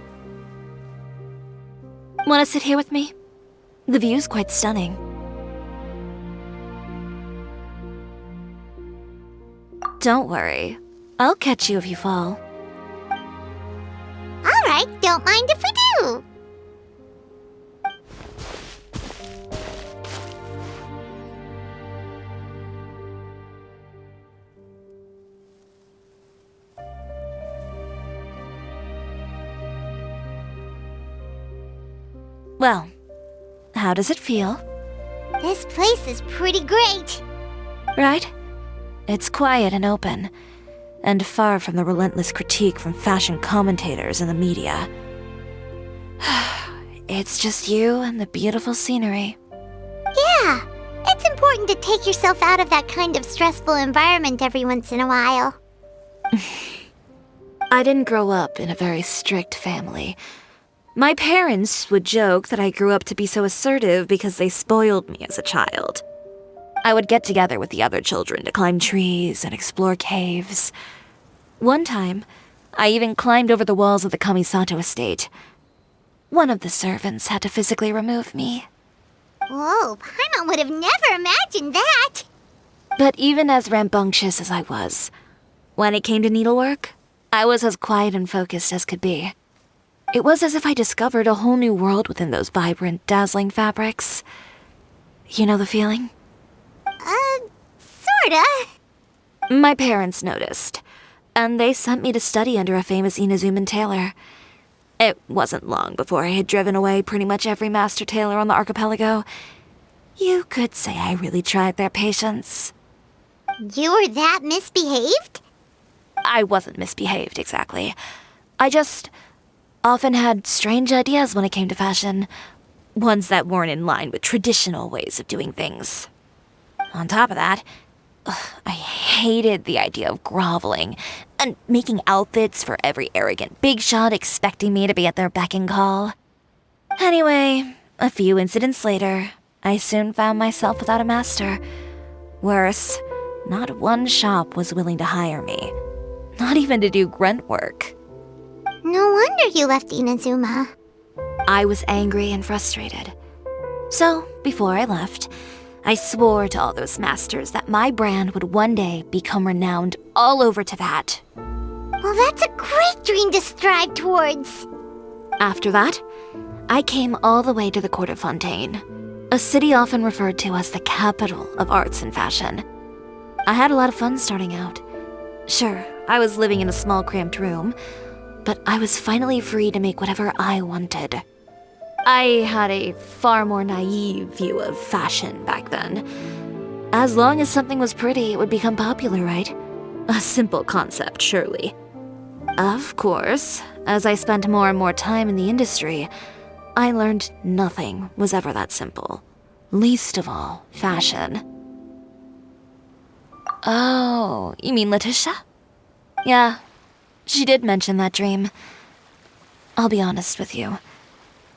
Want to sit here with me? The view's quite stunning. Don't worry. I'll catch you if you fall. All right, don't mind if we do. Well, how does it feel? This place is pretty great. Right? It's quiet and open, and far from the relentless critique from fashion commentators and the media. It's just you and the beautiful scenery. Yeah, it's important to take yourself out of that kind of stressful environment every once in a while. I didn't grow up in a very strict family. My parents would joke that I grew up to be so assertive because they spoiled me as a child. I would get together with the other children to climb trees and explore caves. One time, I even climbed over the walls of the Kamisato estate. One of the servants had to physically remove me. Whoa, Paimon would have never imagined that. But even as rambunctious as I was, when it came to needlework, I was as quiet and focused as could be. It was as if I discovered a whole new world within those vibrant, dazzling fabrics. You know the feeling? Sorta. My parents noticed, and they sent me to study under a famous Inazuman tailor. It wasn't long before I had driven away pretty much every master tailor on the archipelago. You could say I really tried their patience. You were that misbehaved? I wasn't misbehaved, exactly. I just often had strange ideas when it came to fashion. Ones that weren't in line with traditional ways of doing things. On top of that, I hated the idea of groveling and making outfits for every arrogant big shot expecting me to be at their beck and call. Anyway, a few incidents later, I soon found myself without a master. Worse, not one shop was willing to hire me. Not even to do grunt work. No wonder you left Inazuma. I was angry and frustrated. So, before I left, I swore to all those masters that my brand would one day become renowned all over Teyvat. Well, that's a great dream to strive towards. After that, I came all the way to the court of Fontaine, a city often referred to as the capital of arts and fashion. I had a lot of fun starting out. Sure, I was living in a small cramped room, but I was finally free to make whatever I wanted. I had a far more naive view of fashion back then. As long as something was pretty, it would become popular, right? A simple concept, surely. Of course, as I spent more and more time in the industry, I learned nothing was ever that simple. Least of all, fashion. Oh, you mean Letitia? Yeah, she did mention that dream. I'll be honest with you.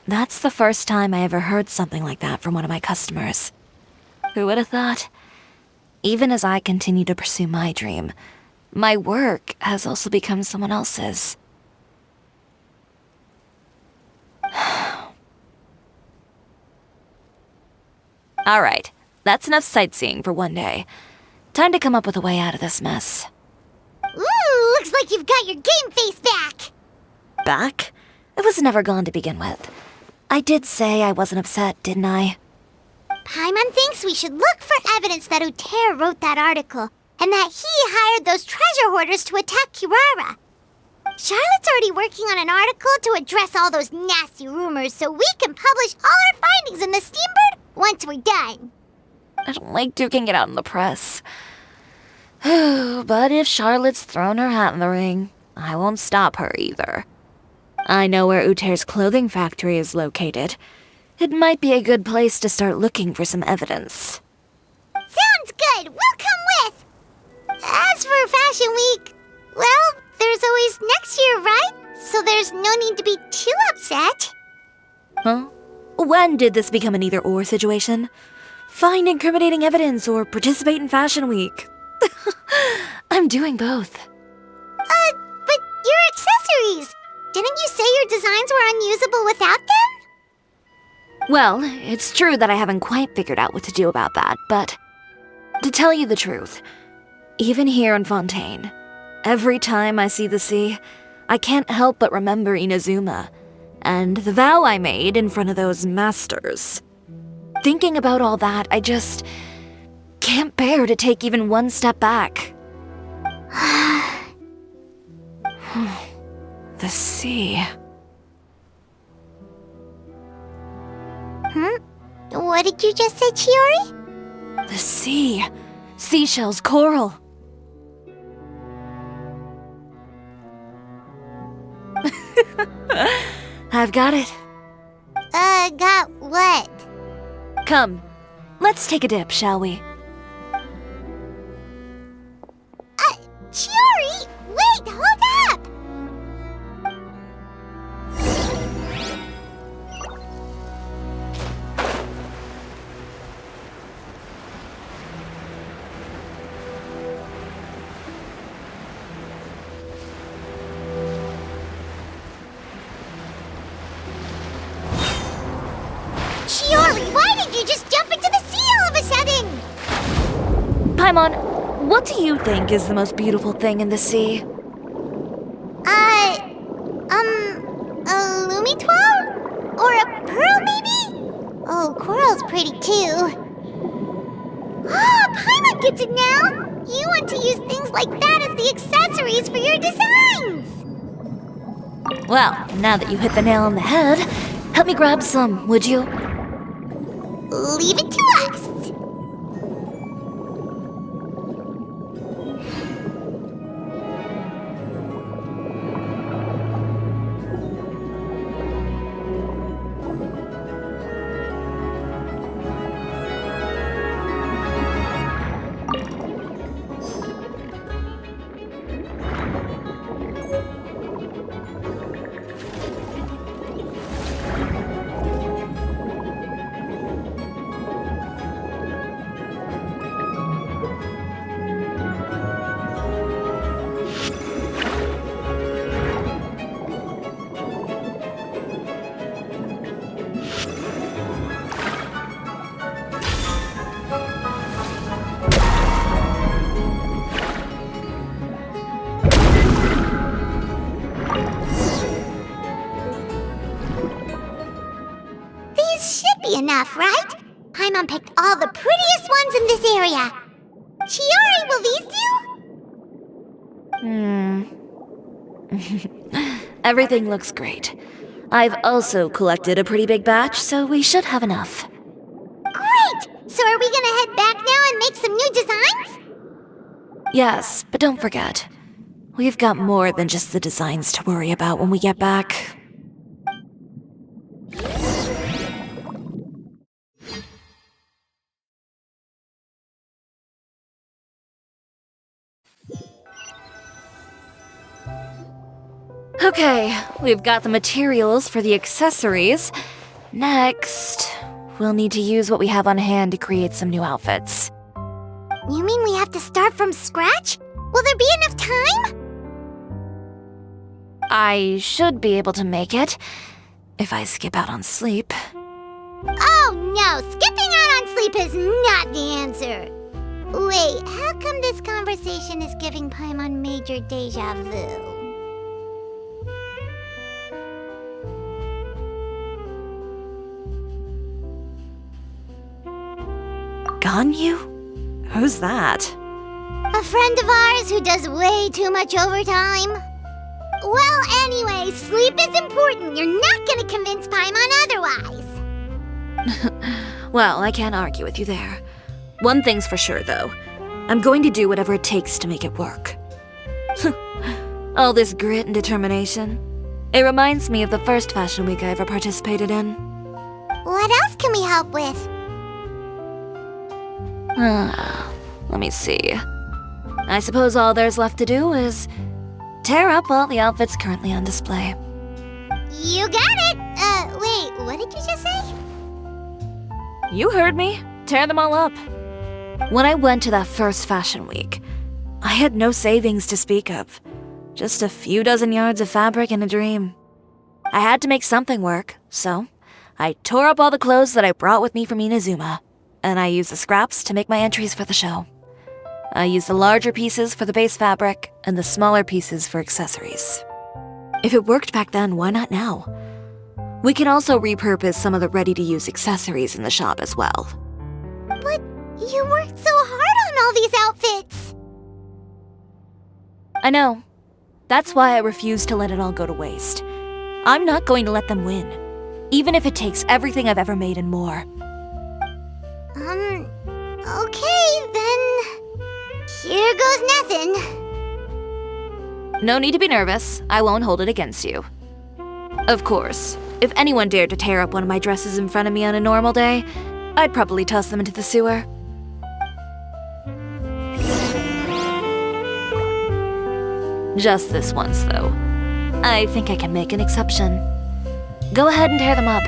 That's the first time I ever heard something like that from one of my customers. Who would have thought? Even as I continue to pursue my dream, my work has also become someone else's. Alright, that's enough sightseeing for one day. Time to come up with a way out of this mess. Ooh, looks like you've got your game face back. Back? It was never gone to begin with. I did say I wasn't upset, didn't I? Paimon thinks we should look for evidence that Uter wrote that article, and that he hired those treasure hoarders to attack Kirara. Charlotte's already working on an article to address all those nasty rumors so we can publish all our findings in the Steambird once we're done. I don't like duking it out in the press. But if Charlotte's thrown her hat in the ring, I won't stop her either. I know where Uter's clothing factory is located. It might be a good place to start looking for some evidence. Sounds good. We'll come with. As for Fashion Week, well, there's always next year, right? So there's no need to be too upset. Huh? When did this become an either-or situation? Find incriminating evidence or participate in Fashion Week. I'm doing both. But your accessories! Didn't you say your designs were unusable without them? Well, it's true that I haven't quite figured out what to do about that, but to tell you the truth, even here in Fontaine, every time I see the sea, I can't help but remember Inazuma and the vow I made in front of those masters. Thinking about all that, I just can't bear to take even one step back. The sea. What did you just say, Chiori? The sea. Seashells, coral. I've got it. Got what? Come, let's take a dip, shall we? Chiori! Wait, hold up! Chiori, why did you just jump into the sea all of a sudden? Paimon, what do you think is the most beautiful thing in the sea? A lumitoile? Or a pearl, maybe? Oh, coral's pretty too. Ah, Paimon gets it now! You want to use things like that as the accessories for your designs! Well, now that you hit the nail on the head, help me grab some, would you? Leave it to us! Enough, right? Paimon picked all the prettiest ones in this area. Chiori, will these do? Everything looks great. I've also collected a pretty big batch, so we should have enough. Great! So are we gonna head back now and make some new designs? Yes, but don't forget, we've got more than just the designs to worry about when we get back. Okay, we've got the materials for the accessories. Next, we'll need to use what we have on hand to create some new outfits. You mean we have to start from scratch? Will there be enough time? I should be able to make it, if I skip out on sleep. Oh no, skipping out on sleep is not the answer. Wait, how come this conversation is giving Paimon major deja vu? Ganyu? Who's that? A friend of ours who does way too much overtime. Well, anyway, sleep is important. You're not gonna convince Paimon otherwise. Well, I can't argue with you there. One thing's for sure, though. I'm going to do whatever it takes to make it work. All this grit and determination. It reminds me of the first fashion week I ever participated in. What else can we help with? Let me see. I suppose all there's left to do is tear up all the outfits currently on display. You got it! Wait, what did you just say? You heard me. Tear them all up. When I went to that first fashion week, I had no savings to speak of. Just a few dozen yards of fabric and a dream. I had to make something work, so I tore up all the clothes that I brought with me from Inazuma, and I used the scraps to make my entries for the show. I used the larger pieces for the base fabric and the smaller pieces for accessories. If it worked back then, why not now? We can also repurpose some of the ready-to-use accessories in the shop as well. But you worked so hard on all these outfits! I know. That's why I refuse to let it all go to waste. I'm not going to let them win, even if it takes everything I've ever made and more. Okay, then. Here goes nothing. No need to be nervous. I won't hold it against you. Of course, if anyone dared to tear up one of my dresses in front of me on a normal day, I'd probably toss them into the sewer. Just this once, though. I think I can make an exception. Go ahead and tear them up.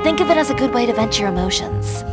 Think of it as a good way to vent your emotions.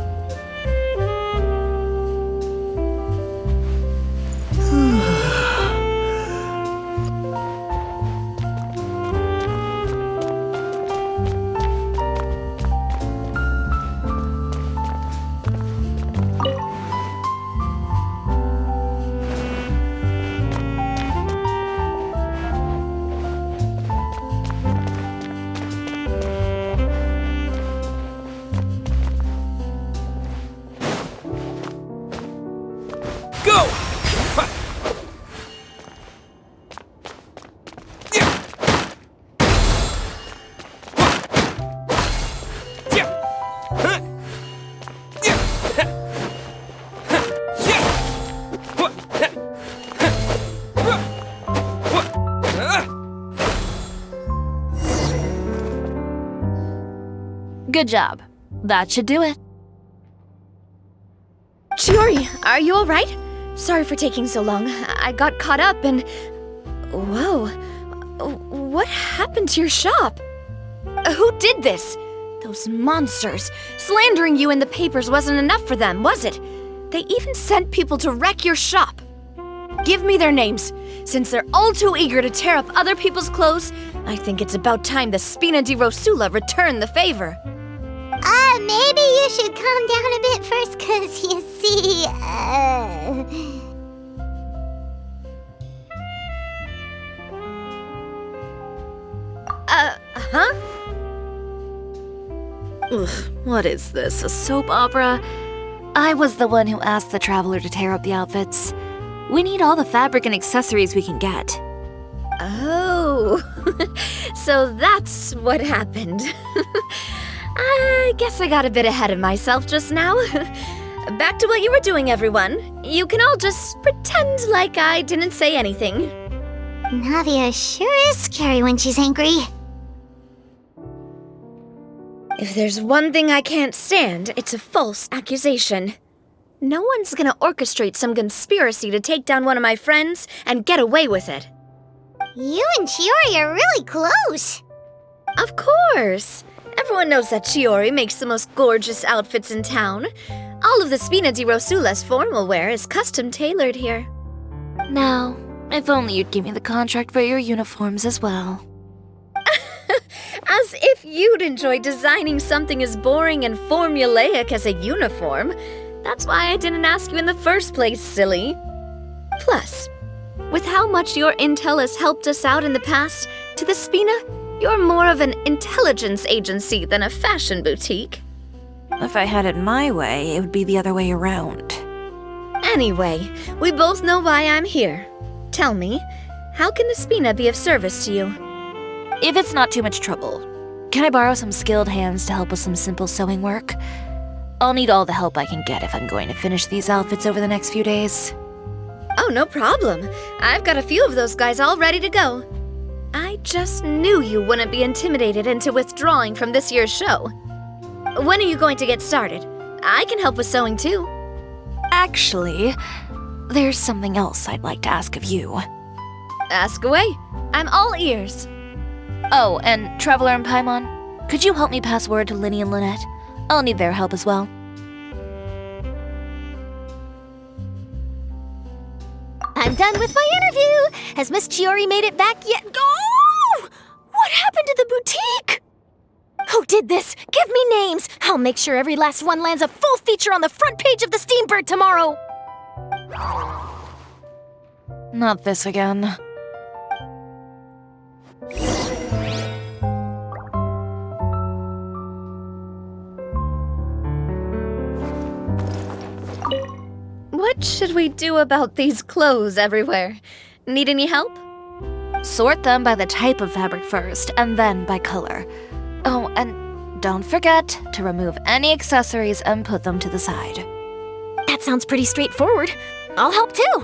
Good job. That should do it. Chiori, are you alright? Sorry for taking so long. I got caught up and... Whoa. What happened to your shop? Who did this? Those monsters. Slandering you in the papers wasn't enough for them, was it? They even sent people to wreck your shop. Give me their names. Since they're all too eager to tear up other people's clothes, I think it's about time the Spina di Rosula return the favor. Maybe you should calm down a bit first, 'cause you see, Huh? Ugh, what is this, a soap opera? I was the one who asked the traveler to tear up the outfits. We need all the fabric and accessories we can get. Oh, so that's what happened. I guess I got a bit ahead of myself just now. Back to what you were doing, everyone. You can all just pretend like I didn't say anything. Navia sure is scary when she's angry. If there's one thing I can't stand, it's a false accusation. No one's gonna orchestrate some conspiracy to take down one of my friends and get away with it. You and Chiori are really close. Of course. Everyone knows that Chiori makes the most gorgeous outfits in town. All of the Spina di Rosula's formal wear is custom tailored here. Now, if only you'd give me the contract for your uniforms as well. As if you'd enjoy designing something as boring and formulaic as a uniform. That's why I didn't ask you in the first place, silly. Plus, with how much your intel has helped us out in the past, to the Spina, you're more of an intelligence agency than a fashion boutique. If I had it my way, it would be the other way around. Anyway, we both know why I'm here. Tell me, how can the Spina be of service to you? If it's not too much trouble, can I borrow some skilled hands to help with some simple sewing work? I'll need all the help I can get if I'm going to finish these outfits over the next few days. Oh, no problem. I've got a few of those guys all ready to go. I just knew you wouldn't be intimidated into withdrawing from this year's show. When are you going to get started? I can help with sewing too. Actually, there's something else I'd like to ask of you. Ask away. I'm all ears. Oh, and Traveler and Paimon, could you help me pass word to Linny and Lynette? I'll need their help as well. I'm done with my interview. Has Miss Chiori made it back yet? Oh! What happened to the boutique? Who did this? Give me names. I'll make sure every last one lands a full feature on the front page of the Steambird tomorrow. Not this again. What should we do about these clothes everywhere? Need any help? Sort them by the type of fabric first, and then by color. Oh, and don't forget to remove any accessories and put them to the side. That sounds pretty straightforward. I'll help too.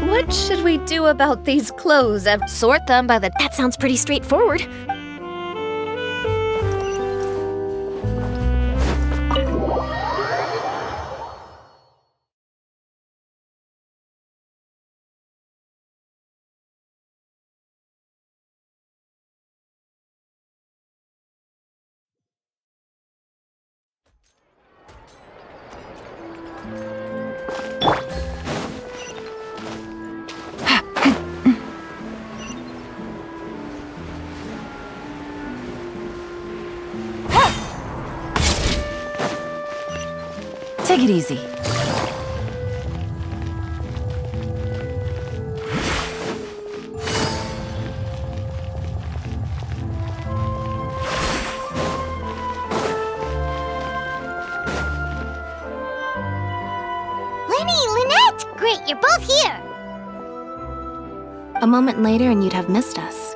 What should we do about these clothes? Sort them by the... That sounds pretty straightforward. Take it easy. Linny, Lynette! Great, you're both here. A moment later and you'd have missed us.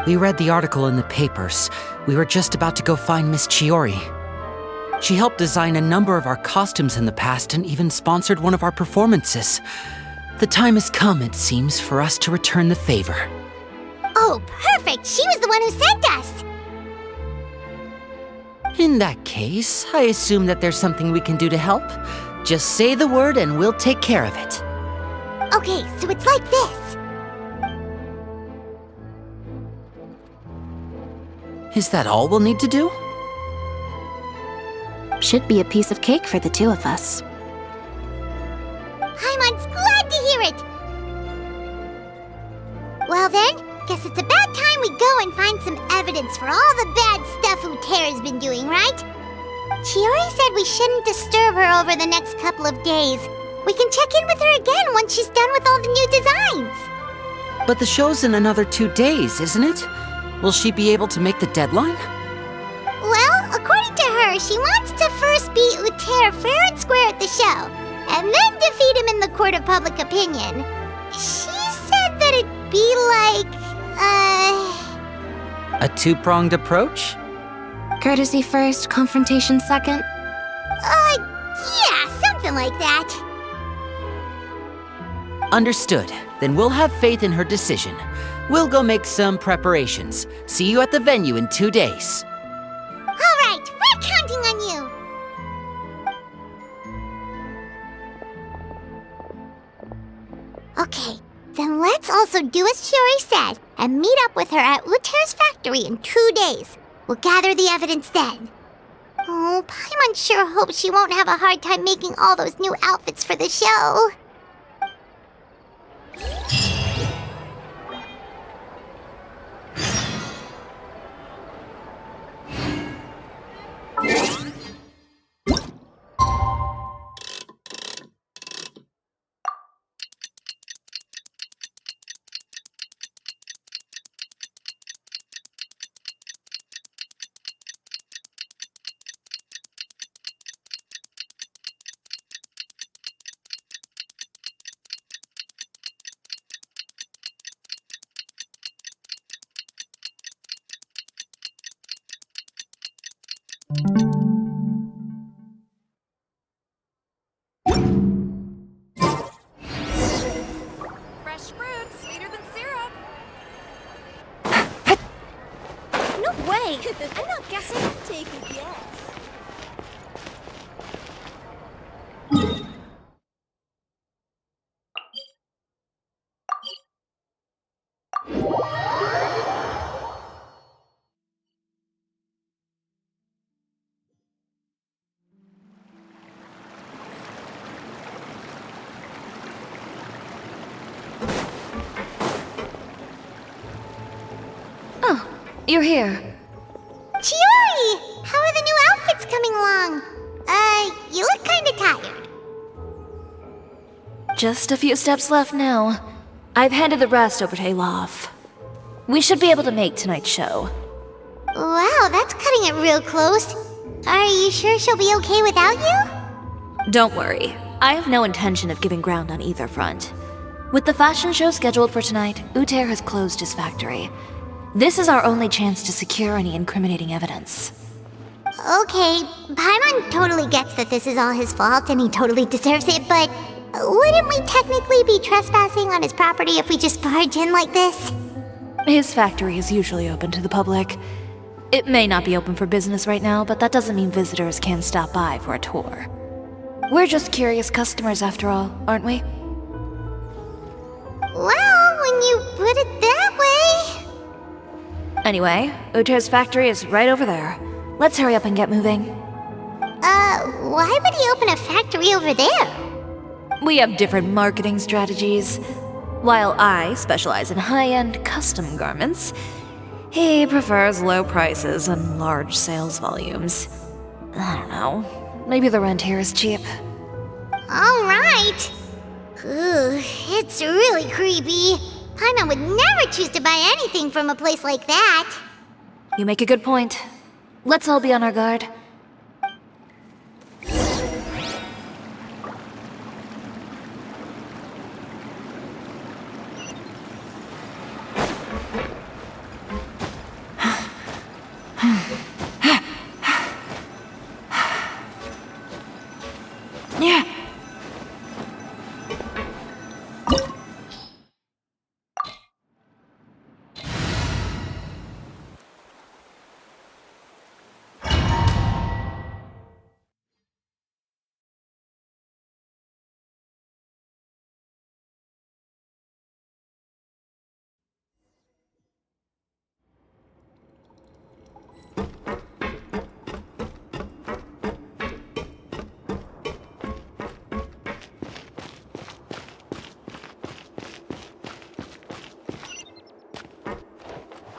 We read the article in the papers. We were just about to go find Miss Chiori. She helped design a number of our costumes in the past and even sponsored one of our performances. The time has come, it seems, for us to return the favor. Oh, perfect! She was the one who sent us! In that case, I assume that there's something we can do to help. Just say the word and we'll take care of it. Okay, so it's like this. Is that all we'll need to do? Should be a piece of cake for the two of us. Paimon's glad to hear it! Well then, guess it's about time we go and find some evidence for all the bad stuff Utera's been doing, right? Chiori said we shouldn't disturb her over the next couple of days. We can check in with her again once she's done with all the new designs. But the show's in another 2 days, isn't it? Will she be able to make the deadline? Well, according to her, she wants to first beat Utera fair and square at the show, and then defeat him in the court of public opinion. She said that it'd be like, A two-pronged approach? Courtesy first, confrontation second? Yeah, something like that. Understood. Then we'll have faith in her decision. We'll go make some preparations. See you at the venue in 2 days. All right, we're counting on you. Okay, then let's also do as Chiori said and meet up with her at Utera's factory in 2 days. We'll gather the evidence then. Oh, Paimon sure hopes she won't have a hard time making all those new outfits for the show. take a guess. Oh, you're here. Chiori! How are the new outfits coming along? You look kinda tired. Just a few steps left now. I've handed the rest over to Olaf. We should be able to make tonight's show. Wow, that's cutting it real close. Are you sure she'll be okay without you? Don't worry. I have no intention of giving ground on either front. With the fashion show scheduled for tonight, Uter has closed his factory. This is our only chance to secure any incriminating evidence. Okay, Paimon totally gets that this is all his fault and he totally deserves it, but wouldn't we technically be trespassing on his property if we just barge in like this? His factory is usually open to the public. It may not be open for business right now, but that doesn't mean visitors can stop by for a tour. We're just curious customers after all, aren't we? Well, when you put it that way... Anyway, Uter's factory is right over there. Let's hurry up and get moving. Why would he open a factory over there? We have different marketing strategies. While I specialize in high-end custom garments, he prefers low prices and large sales volumes. I don't know. Maybe the rent here is cheap. Alright. It's really creepy. Paimon would never choose to buy anything from a place like that. You make a good point. Let's all be on our guard. Yeah.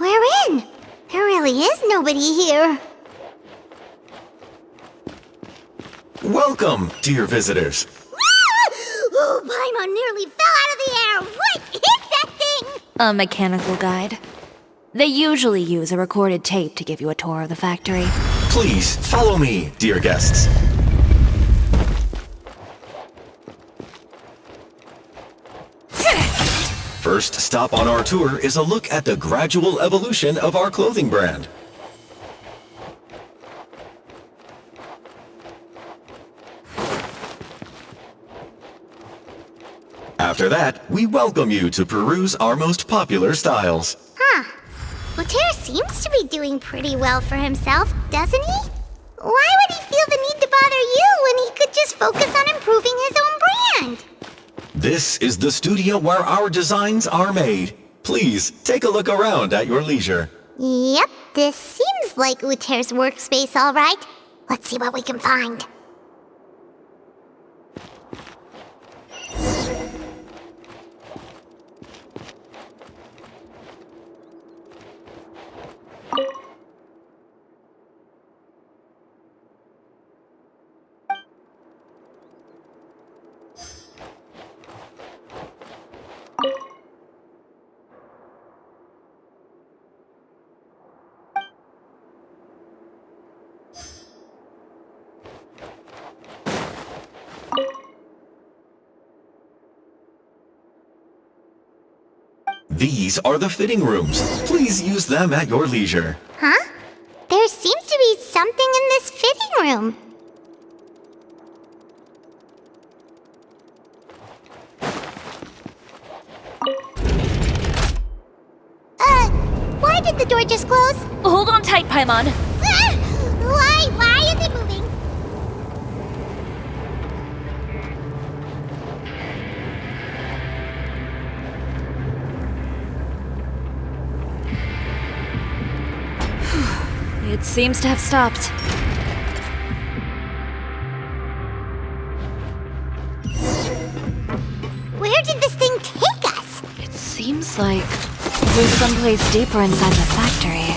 We're in. There really is nobody here. Welcome, dear visitors. Oh, Paimon nearly fell out of the air. What is that thing? A mechanical guide. They usually use a recorded tape to give you a tour of the factory. Please, follow me, dear guests. First stop on our tour is a look at the gradual evolution of our clothing brand. After that, we welcome you to peruse our most popular styles. Huh. Uter seems to be doing pretty well for himself, doesn't he? Why would he feel the need to bother you when he could just focus on improving his own brand? This is the studio where our designs are made. Please, take a look around at your leisure. Yep, this seems like Uter's workspace, all right. Let's see what we can find. These are the fitting rooms. Please use them at your leisure. Huh? There seems to be something in this fitting room. Why did the door just close? Hold on tight, Paimon. Seems to have stopped. Where did this thing take us? It seems like we're someplace deeper inside the factory.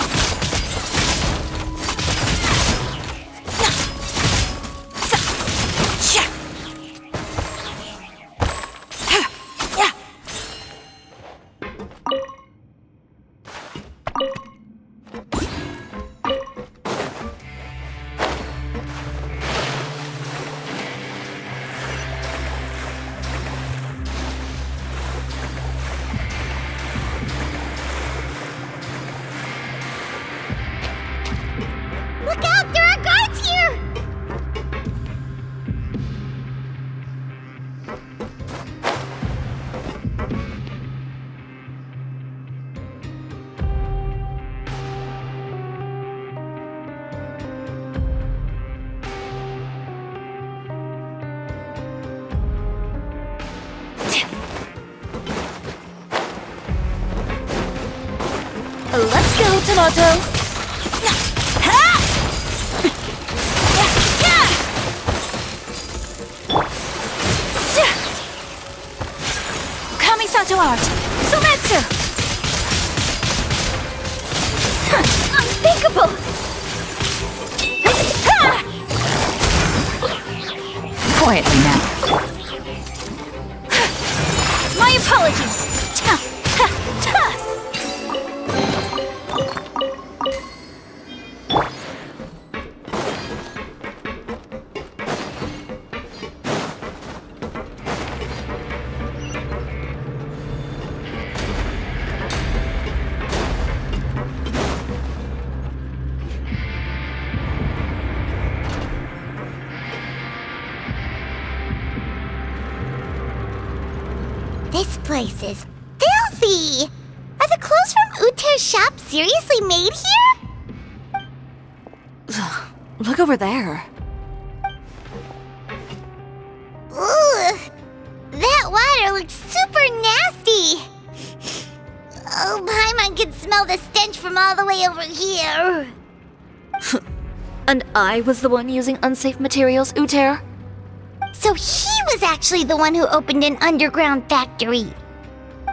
Look out! There are guards here! Let's go, Tomato! Kamisato art! Sumeru! Unthinkable! Quietly now. My apologies! This place is filthy! Are the clothes from Uter's shop seriously made here? Look over there. Ooh! That water looks super nasty! Oh, Paimon can smell the stench from all the way over here! And I was the one using unsafe materials, Uter? So he was actually the one who opened an underground factory.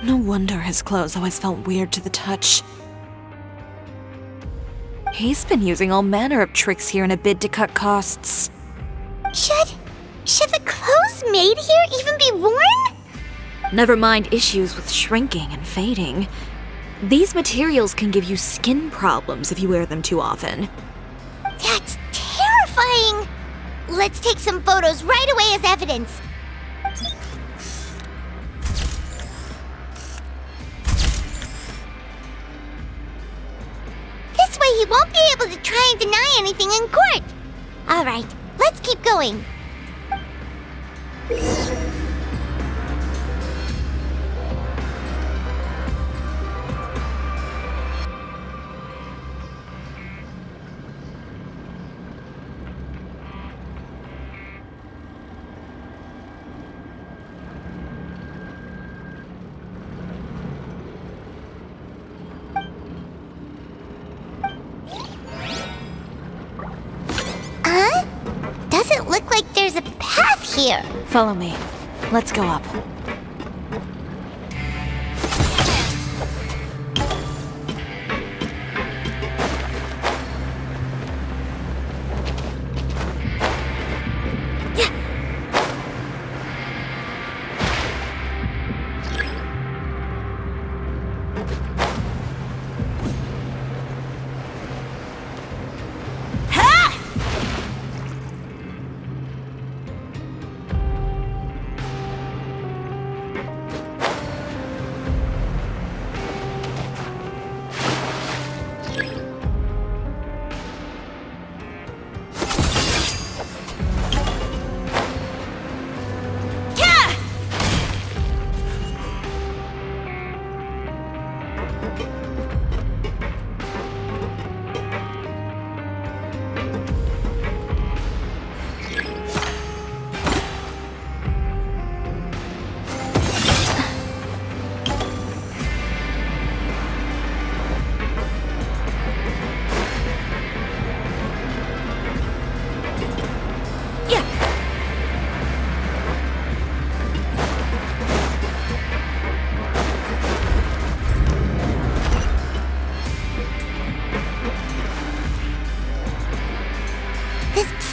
No wonder his clothes always felt weird to the touch. He's been using all manner of tricks here in a bid to cut costs. Should the clothes made here even be worn? Never mind issues with shrinking and fading. These materials can give you skin problems if you wear them too often. That's terrifying! Let's take some photos right away as evidence. This way he won't be able to try and deny anything in court. All right, let's keep going. Doesn't look like there's a path here. Follow me. Let's go up.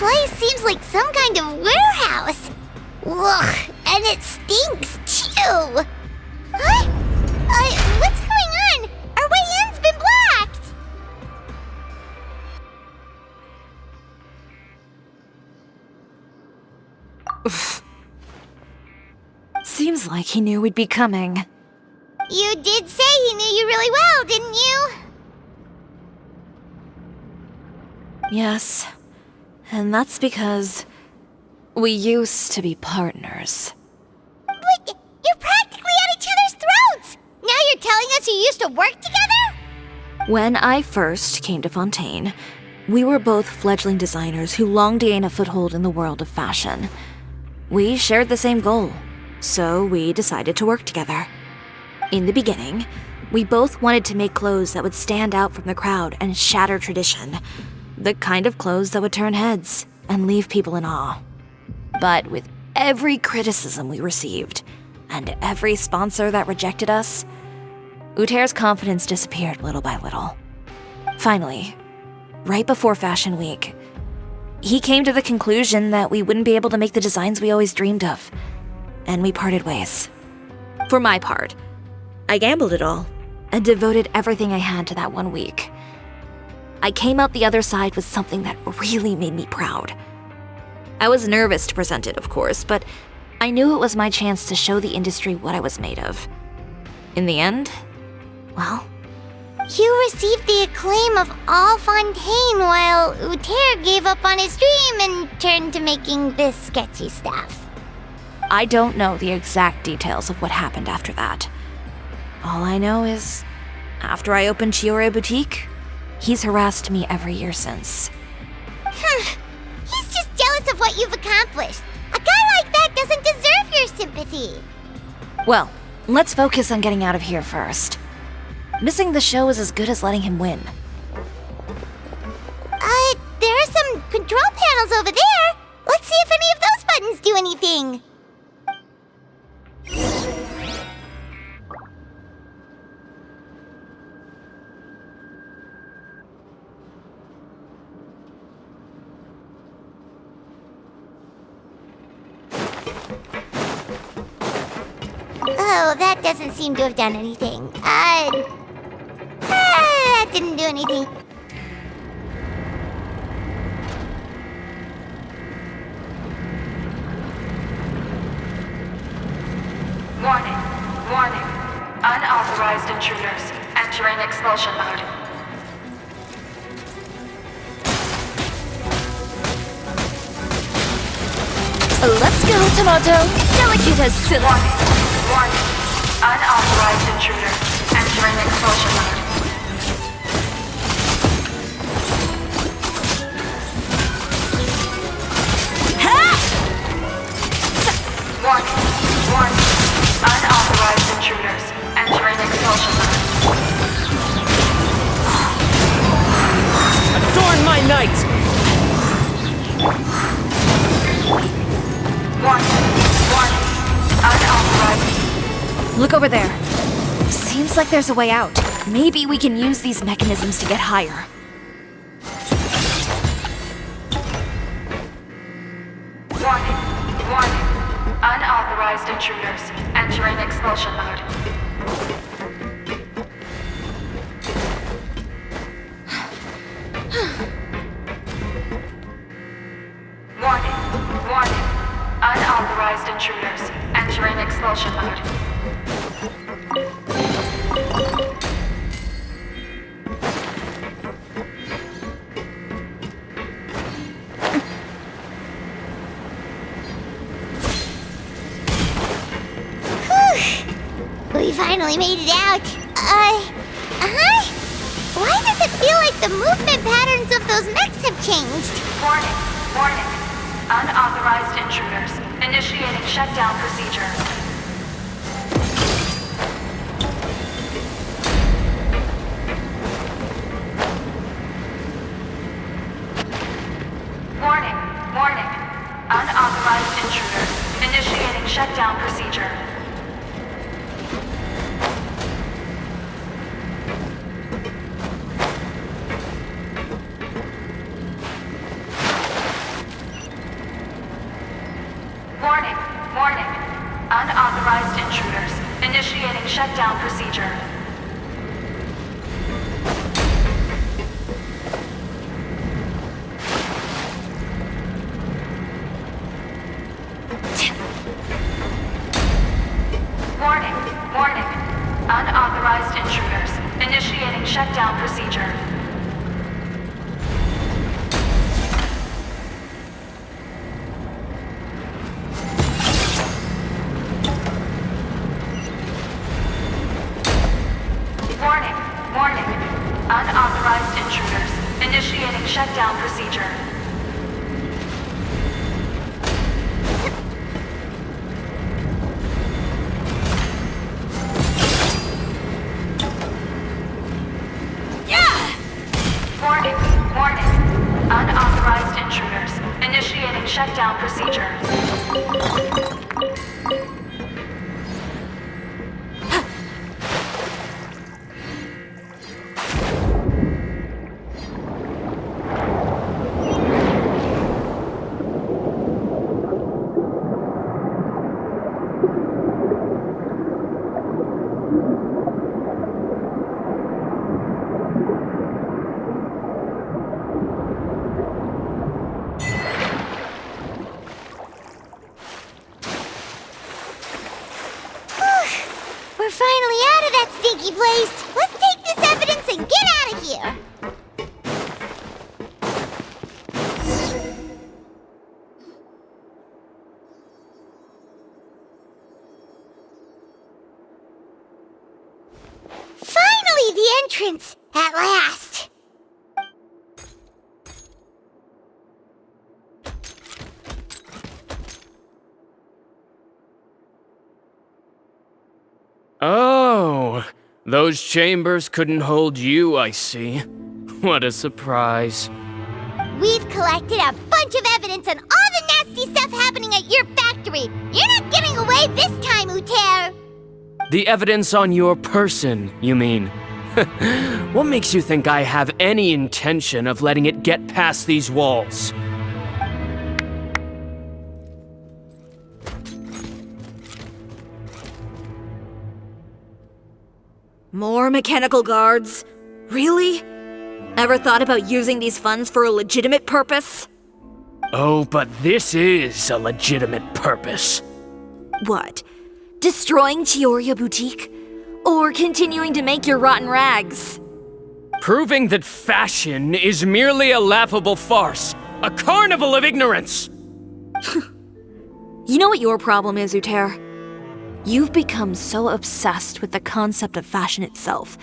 place seems like some kind of warehouse. Ugh, and it stinks too. Huh? What's going on? Our way in's been blocked. Seems like he knew we'd be coming. You did say he knew you really well, didn't you? Yes. And that's because we used to be partners. But you're practically at each other's throats! Now you're telling us you used to work together? When I first came to Fontaine, we were both fledgling designers who longed to gain a foothold in the world of fashion. We shared the same goal, so we decided to work together. In the beginning, we both wanted to make clothes that would stand out from the crowd and shatter tradition. The kind of clothes that would turn heads and leave people in awe. But with every criticism we received, and every sponsor that rejected us, Uter's confidence disappeared little by little. Finally, right before Fashion Week, he came to the conclusion that we wouldn't be able to make the designs we always dreamed of, and we parted ways. For my part, I gambled it all and devoted everything I had to that 1 week. I came out the other side with something that really made me proud. I was nervous to present it, of course, but I knew it was my chance to show the industry what I was made of. In the end, well... You received the acclaim of all Fontaine while Uter gave up on his dream and turned to making this sketchy stuff. I don't know the exact details of what happened after that. All I know is, after I opened Chiori Boutique, he's harassed me every year since. He's just jealous of what you've accomplished. A guy like that doesn't deserve your sympathy. Well, let's focus on getting out of here first. Missing the show is as good as letting him win. There are some control panels over there. Let's see if any of those buttons do anything. Oh, that doesn't seem to have done anything. That didn't do anything. Warning. Warning. Unauthorized intruders entering expulsion mode. Let's go, Tomato! Delicate as silk! Warning. Unauthorized intruders entering expulsion mode. Warning. Warning. Unauthorized intruders entering expulsion mode. Adorn my night! Warning. Warning. Unauthorized. Look over there. Seems like there's a way out. Maybe we can use these mechanisms to get higher. Warning. Warning. Unauthorized intruders entering expulsion mode. Warning. Warning. Unauthorized intruders entering expulsion mode. We finally made it out. Why does it feel like the movement patterns of those mechs have changed? Warning. Warning. Unauthorized intruders initiating shutdown procedure. Warning. Warning. Unauthorized intruders initiating shutdown procedure. shutdown procedure. Warning, warning. Unauthorized intruders. Initiating shutdown procedure. Warning, warning. Unauthorized intruders. Initiating shutdown procedure. Warning, warning. Unauthorized intruders. Initiating shutdown procedure. We're finally out of that stinky place. Let's take this evidence and get out of here. Finally, the entrance! At last! Oh, those chambers couldn't hold you, I see. What a surprise. We've collected a bunch of evidence on all the nasty stuff happening at your factory. You're not getting away this time, Uter. The evidence on your person, you mean? What makes you think I have any intention of letting it get past these walls? More mechanical guards? Really? Ever thought about using these funds for a legitimate purpose? Oh, but this is a legitimate purpose. What? Destroying Chiori Boutique? Or continuing to make your rotten rags? Proving that fashion is merely a laughable farce, a carnival of ignorance! You know what your problem is, Uter? You've become so obsessed with the concept of fashion itself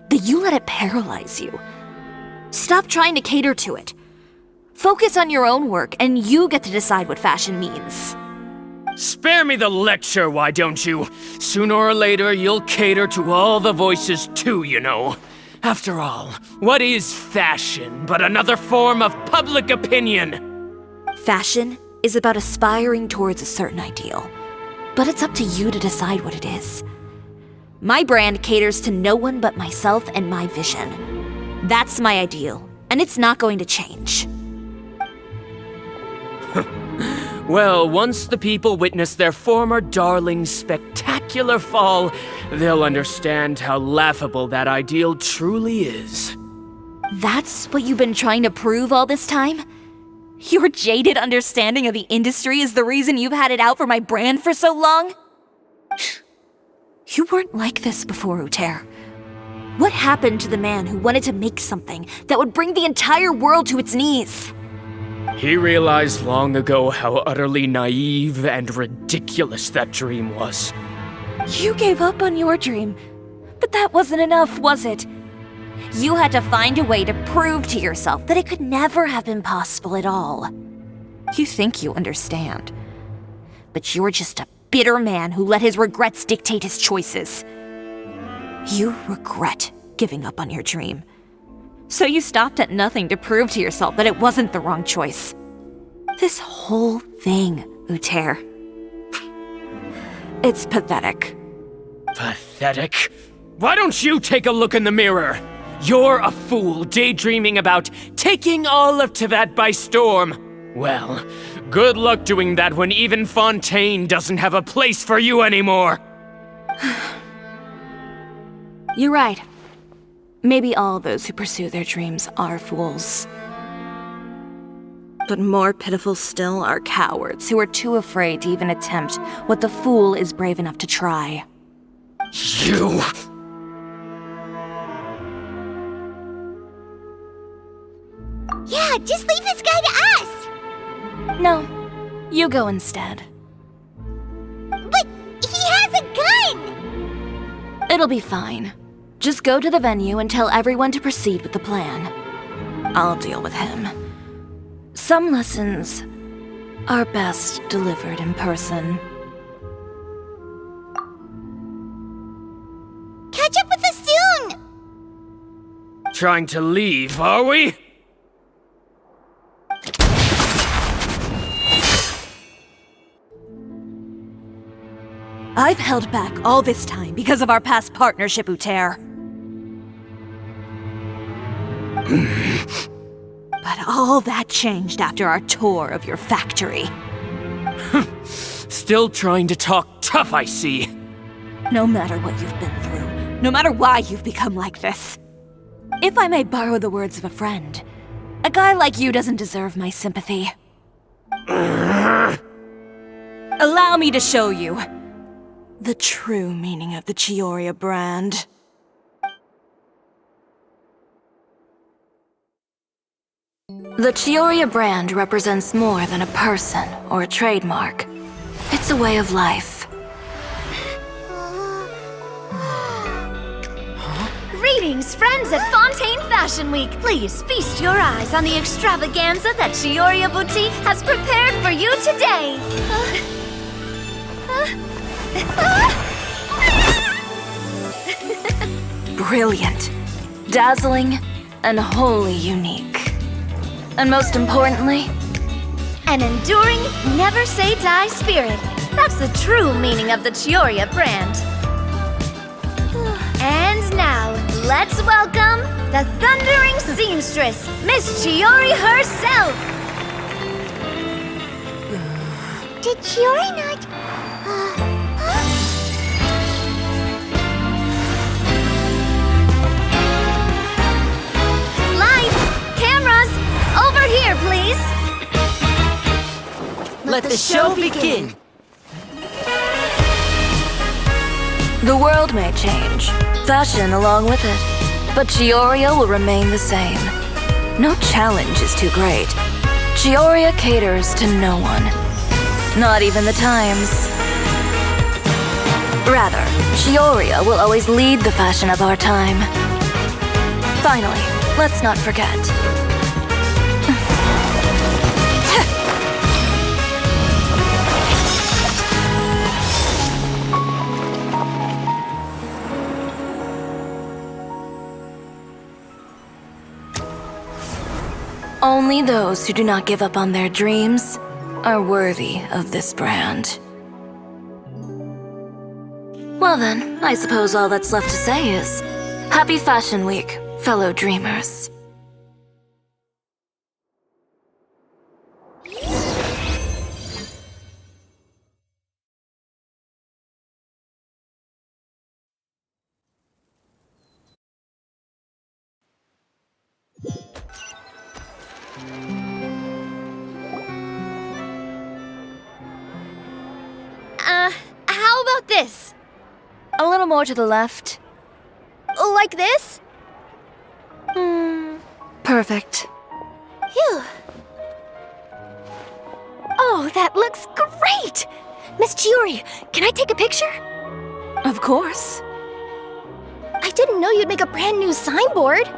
that you let it paralyze you. Stop trying to cater to it. Focus on your own work, and you get to decide what fashion means. Spare me the lecture, why don't you? Sooner or later, you'll cater to all the voices too, you know. After all, what is fashion but another form of public opinion? Fashion is about aspiring towards a certain ideal. But it's up to you to decide what it is. My brand caters to no one but myself and my vision. That's my ideal, and it's not going to change. Well, once the people witness their former darling's spectacular fall, they'll understand how laughable that ideal truly is. That's what you've been trying to prove all this time? Your jaded understanding of the industry is the reason you've had it out for my brand for so long? You weren't like this before, Uter. What happened to the man who wanted to make something that would bring the entire world to its knees? He realized long ago how utterly naive and ridiculous that dream was. You gave up on your dream, but that wasn't enough, was it? You had to find a way to prove to yourself that it could never have been possible at all. You think you understand, but you're just a bitter man who let his regrets dictate his choices. You regret giving up on your dream. So you stopped at nothing to prove to yourself that it wasn't the wrong choice. This whole thing, Uter. It's pathetic. Pathetic? Why don't you take a look in the mirror? You're a fool daydreaming about taking all of Teyvat by storm. Well, good luck doing that when even Fontaine doesn't have a place for you anymore. You're right. Maybe all those who pursue their dreams are fools. But more pitiful still are cowards who are too afraid to even attempt what the fool is brave enough to try. You! Yeah, just leave this guy to us! No, you go instead. But he has a gun! It'll be fine. Just go to the venue and tell everyone to proceed with the plan. I'll deal with him. Some lessons are best delivered in person. Catch up with us soon! Trying to leave, are we? I've held back all this time because of our past partnership, Uter. But all that changed after our tour of your factory. Still trying to talk tough, I see. No matter what you've been through, no matter why you've become like this. If I may borrow the words of a friend, a guy like you doesn't deserve my sympathy. Allow me to show you the true meaning of the Chiori brand. The Chiori brand represents more than a person or a trademark. It's a way of life. Greetings, friends at Fontaine Fashion Week. Please feast your eyes on the extravaganza that Chiori Boutique has prepared for you today. Brilliant, dazzling, and wholly unique. And most importantly, an enduring, never-say-die spirit. That's the true meaning of the Chiori brand. And now, let's welcome the thundering seamstress, Miss Chiori herself! Did Chiori not... Lights! Cameras! Over here, please! Let the show begin! The world may change, fashion along with it, but Chiori will remain the same. No challenge is too great. Chiori caters to no one, not even the times. Rather, Chiori will always lead the fashion of our time. Finally, let's not forget. Only those who do not give up on their dreams are worthy of this brand. Well then, I suppose all that's left to say is, Happy Fashion Week, fellow dreamers. How about this? A little more to the left. Like this? Perfect. Phew. Oh, that looks great! Miss Chiori, can I take a picture? Of course. I didn't know you'd make a brand new signboard.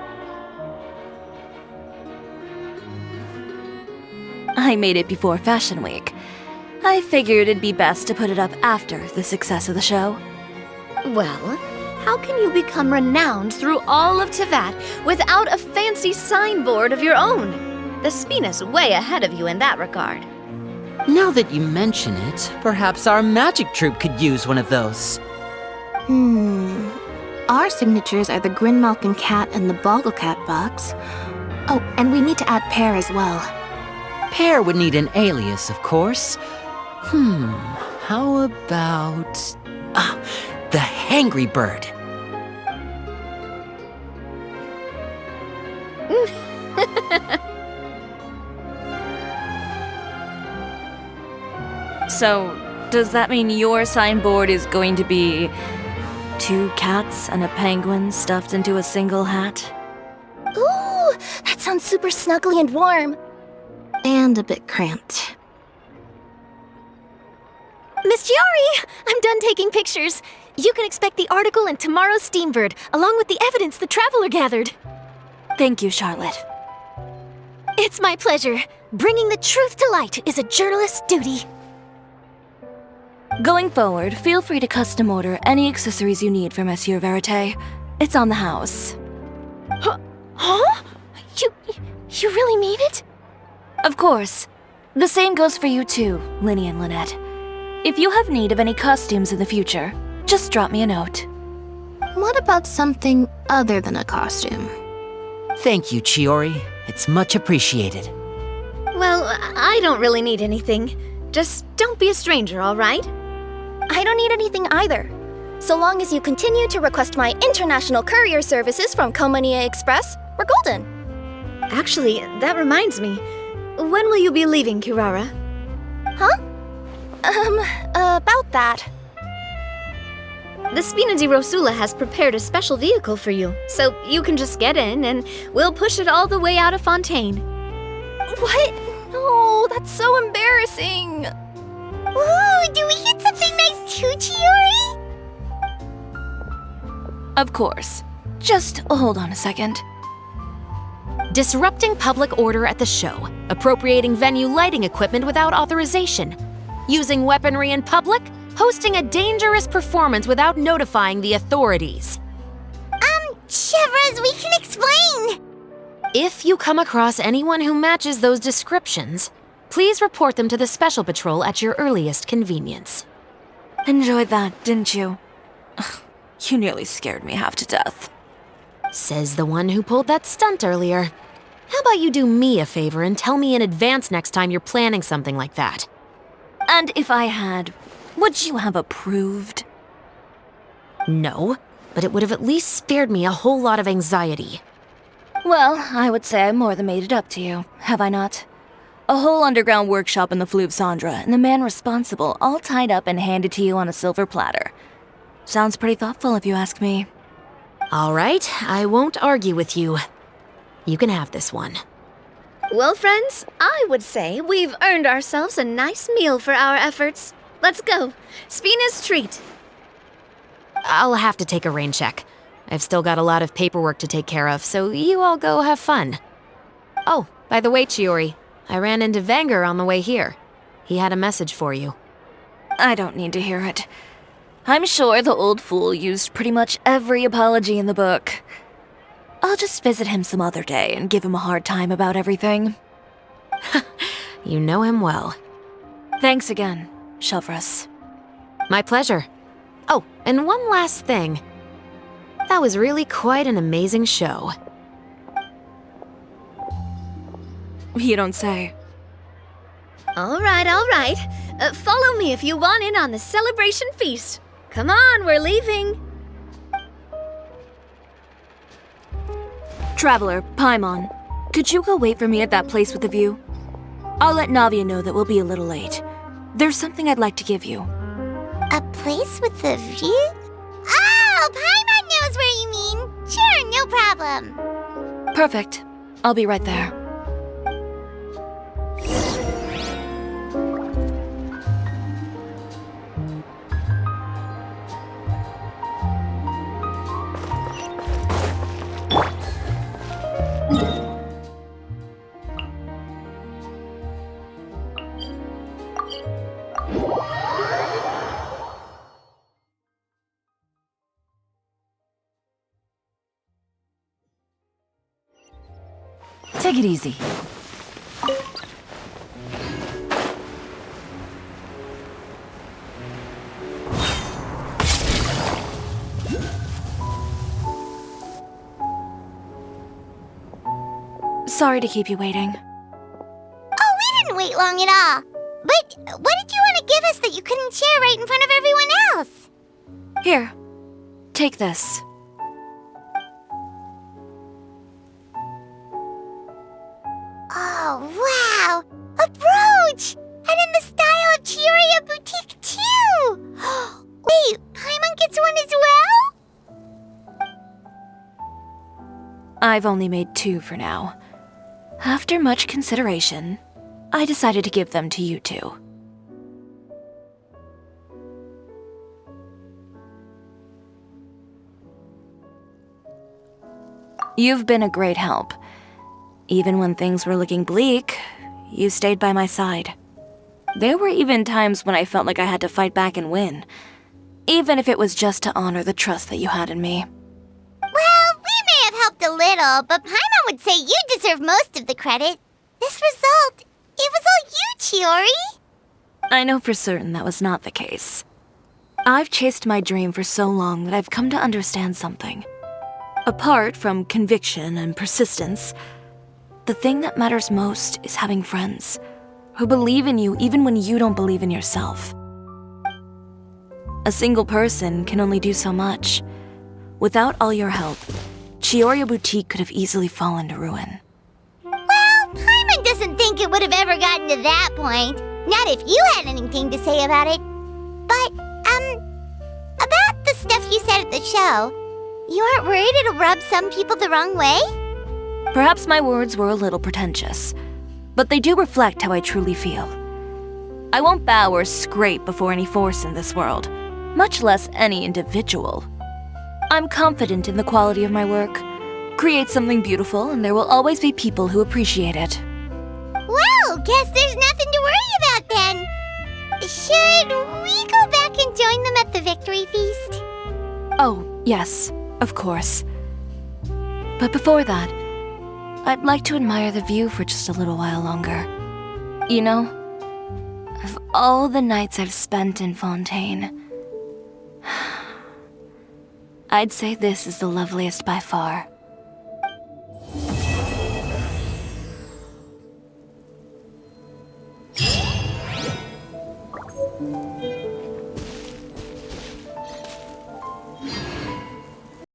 I made it before Fashion Week. I figured it'd be best to put it up after the success of the show. Well, how can you become renowned through all of Tevat without a fancy signboard of your own? The Spina's way ahead of you in that regard. Now that you mention it, perhaps our magic troupe could use one of those. Our signatures are the Grinmalkin Cat and the Bogglecat box. Oh, and we need to add Pear as well. Pear would need an alias, of course. How about... the Hangry Bird. So, does that mean your signboard is going to be 2 cats and a penguin stuffed into a single hat? Ooh, that sounds super snuggly and warm. And a bit cramped. Miss Chiori, I'm done taking pictures. You can expect the article in tomorrow's Steambird, along with the evidence the Traveler gathered. Thank you, Charlotte. It's my pleasure. Bringing the truth to light is a journalist's duty. Going forward, feel free to custom order any accessories you need for Monsieur Verite. It's on the house. Huh? You really mean it? Of course. The same goes for you too, Linny and Lynette. If you have need of any costumes in the future, just drop me a note. What about something other than a costume? Thank you, Chiori. It's much appreciated. Well, I don't really need anything. Just don't be a stranger, all right? I don't need anything either. So long as you continue to request my international courier services from Komania Express, we're golden. Actually, that reminds me. When will you be leaving, Kirara? Huh? About that. The Spina di Rosula has prepared a special vehicle for you, so you can just get in and we'll push it all the way out of Fontaine. What? No, that's so embarrassing. Ooh, do we get something nice too, Chiori? Of course. Just hold on a second. Disrupting public order at the show, appropriating venue lighting equipment without authorization, using weaponry in public, hosting a dangerous performance without notifying the authorities. Chevras, we can explain! If you come across anyone who matches those descriptions, please report them to the Special Patrol at your earliest convenience. Enjoyed that, didn't you? Ugh, you nearly scared me half to death. Says the one who pulled that stunt earlier. How about you do me a favor and tell me in advance next time you're planning something like that? And if I had, would you have approved? No, but it would have at least spared me a whole lot of anxiety. Well, I would say I more than made it up to you, have I not? A whole underground workshop in the Fleuve Cendra, and the man responsible all tied up and handed to you on a silver platter. Sounds pretty thoughtful if you ask me. All right, I won't argue with you. You can have this one. Well, friends, I would say we've earned ourselves a nice meal for our efforts. Let's go. Spina's treat. I'll have to take a rain check. I've still got a lot of paperwork to take care of, so you all go have fun. Oh, by the way, Chiori, I ran into Vanger on the way here. He had a message for you. I don't need to hear it. I'm sure the old fool used pretty much every apology in the book. I'll just visit him some other day and give him a hard time about everything. You know him well. Thanks again, Chevras. My pleasure. Oh, and one last thing. That was really quite an amazing show. You don't say. All right, all right. Follow me if you want in on the celebration feast. Come on, we're leaving. Traveler, Paimon, could you go wait for me at that place with the view? I'll let Navia know that we'll be a little late. There's something I'd like to give you. A place with a view? Oh, Paimon knows where you mean. Sure, no problem. Perfect. I'll be right there. Take it easy. Sorry to keep you waiting. Oh, we didn't wait long at all. But what did you want to give us that you couldn't share right in front of everyone else? Here, take this. Oh, wow! A brooch! And in the style of Chiori I've only made 2 for now. After much consideration, I decided to give them to you 2. You've been a great help. Even when things were looking bleak, you stayed by my side. There were even times when I felt like I had to fight back and win, even if it was just to honor the trust that you had in me. Well, we may have helped a little, but Paimon would say you deserve most of the credit. This result, it was all you, Chiori. I know for certain that was not the case. I've chased my dream for so long that I've come to understand something. Apart from conviction and persistence, the thing that matters most is having friends who believe in you even when you don't believe in yourself. A single person can only do so much. Without all your help, Chiori Boutique could have easily fallen to ruin. Well, Paimon doesn't think it would have ever gotten to that point. Not if you had anything to say about it. But, about the stuff you said at the show, you aren't worried it'll rub some people the wrong way? Perhaps my words were a little pretentious, but they do reflect how I truly feel. I won't bow or scrape before any force in this world, much less any individual. I'm confident in the quality of my work. Create something beautiful, and there will always be people who appreciate it. Well, guess there's nothing to worry about then. Should we go back and join them at the victory feast? Oh, yes, of course. But before that, I'd like to admire the view for just a little while longer. You know, of all the nights I've spent in Fontaine, I'd say this is the loveliest by far.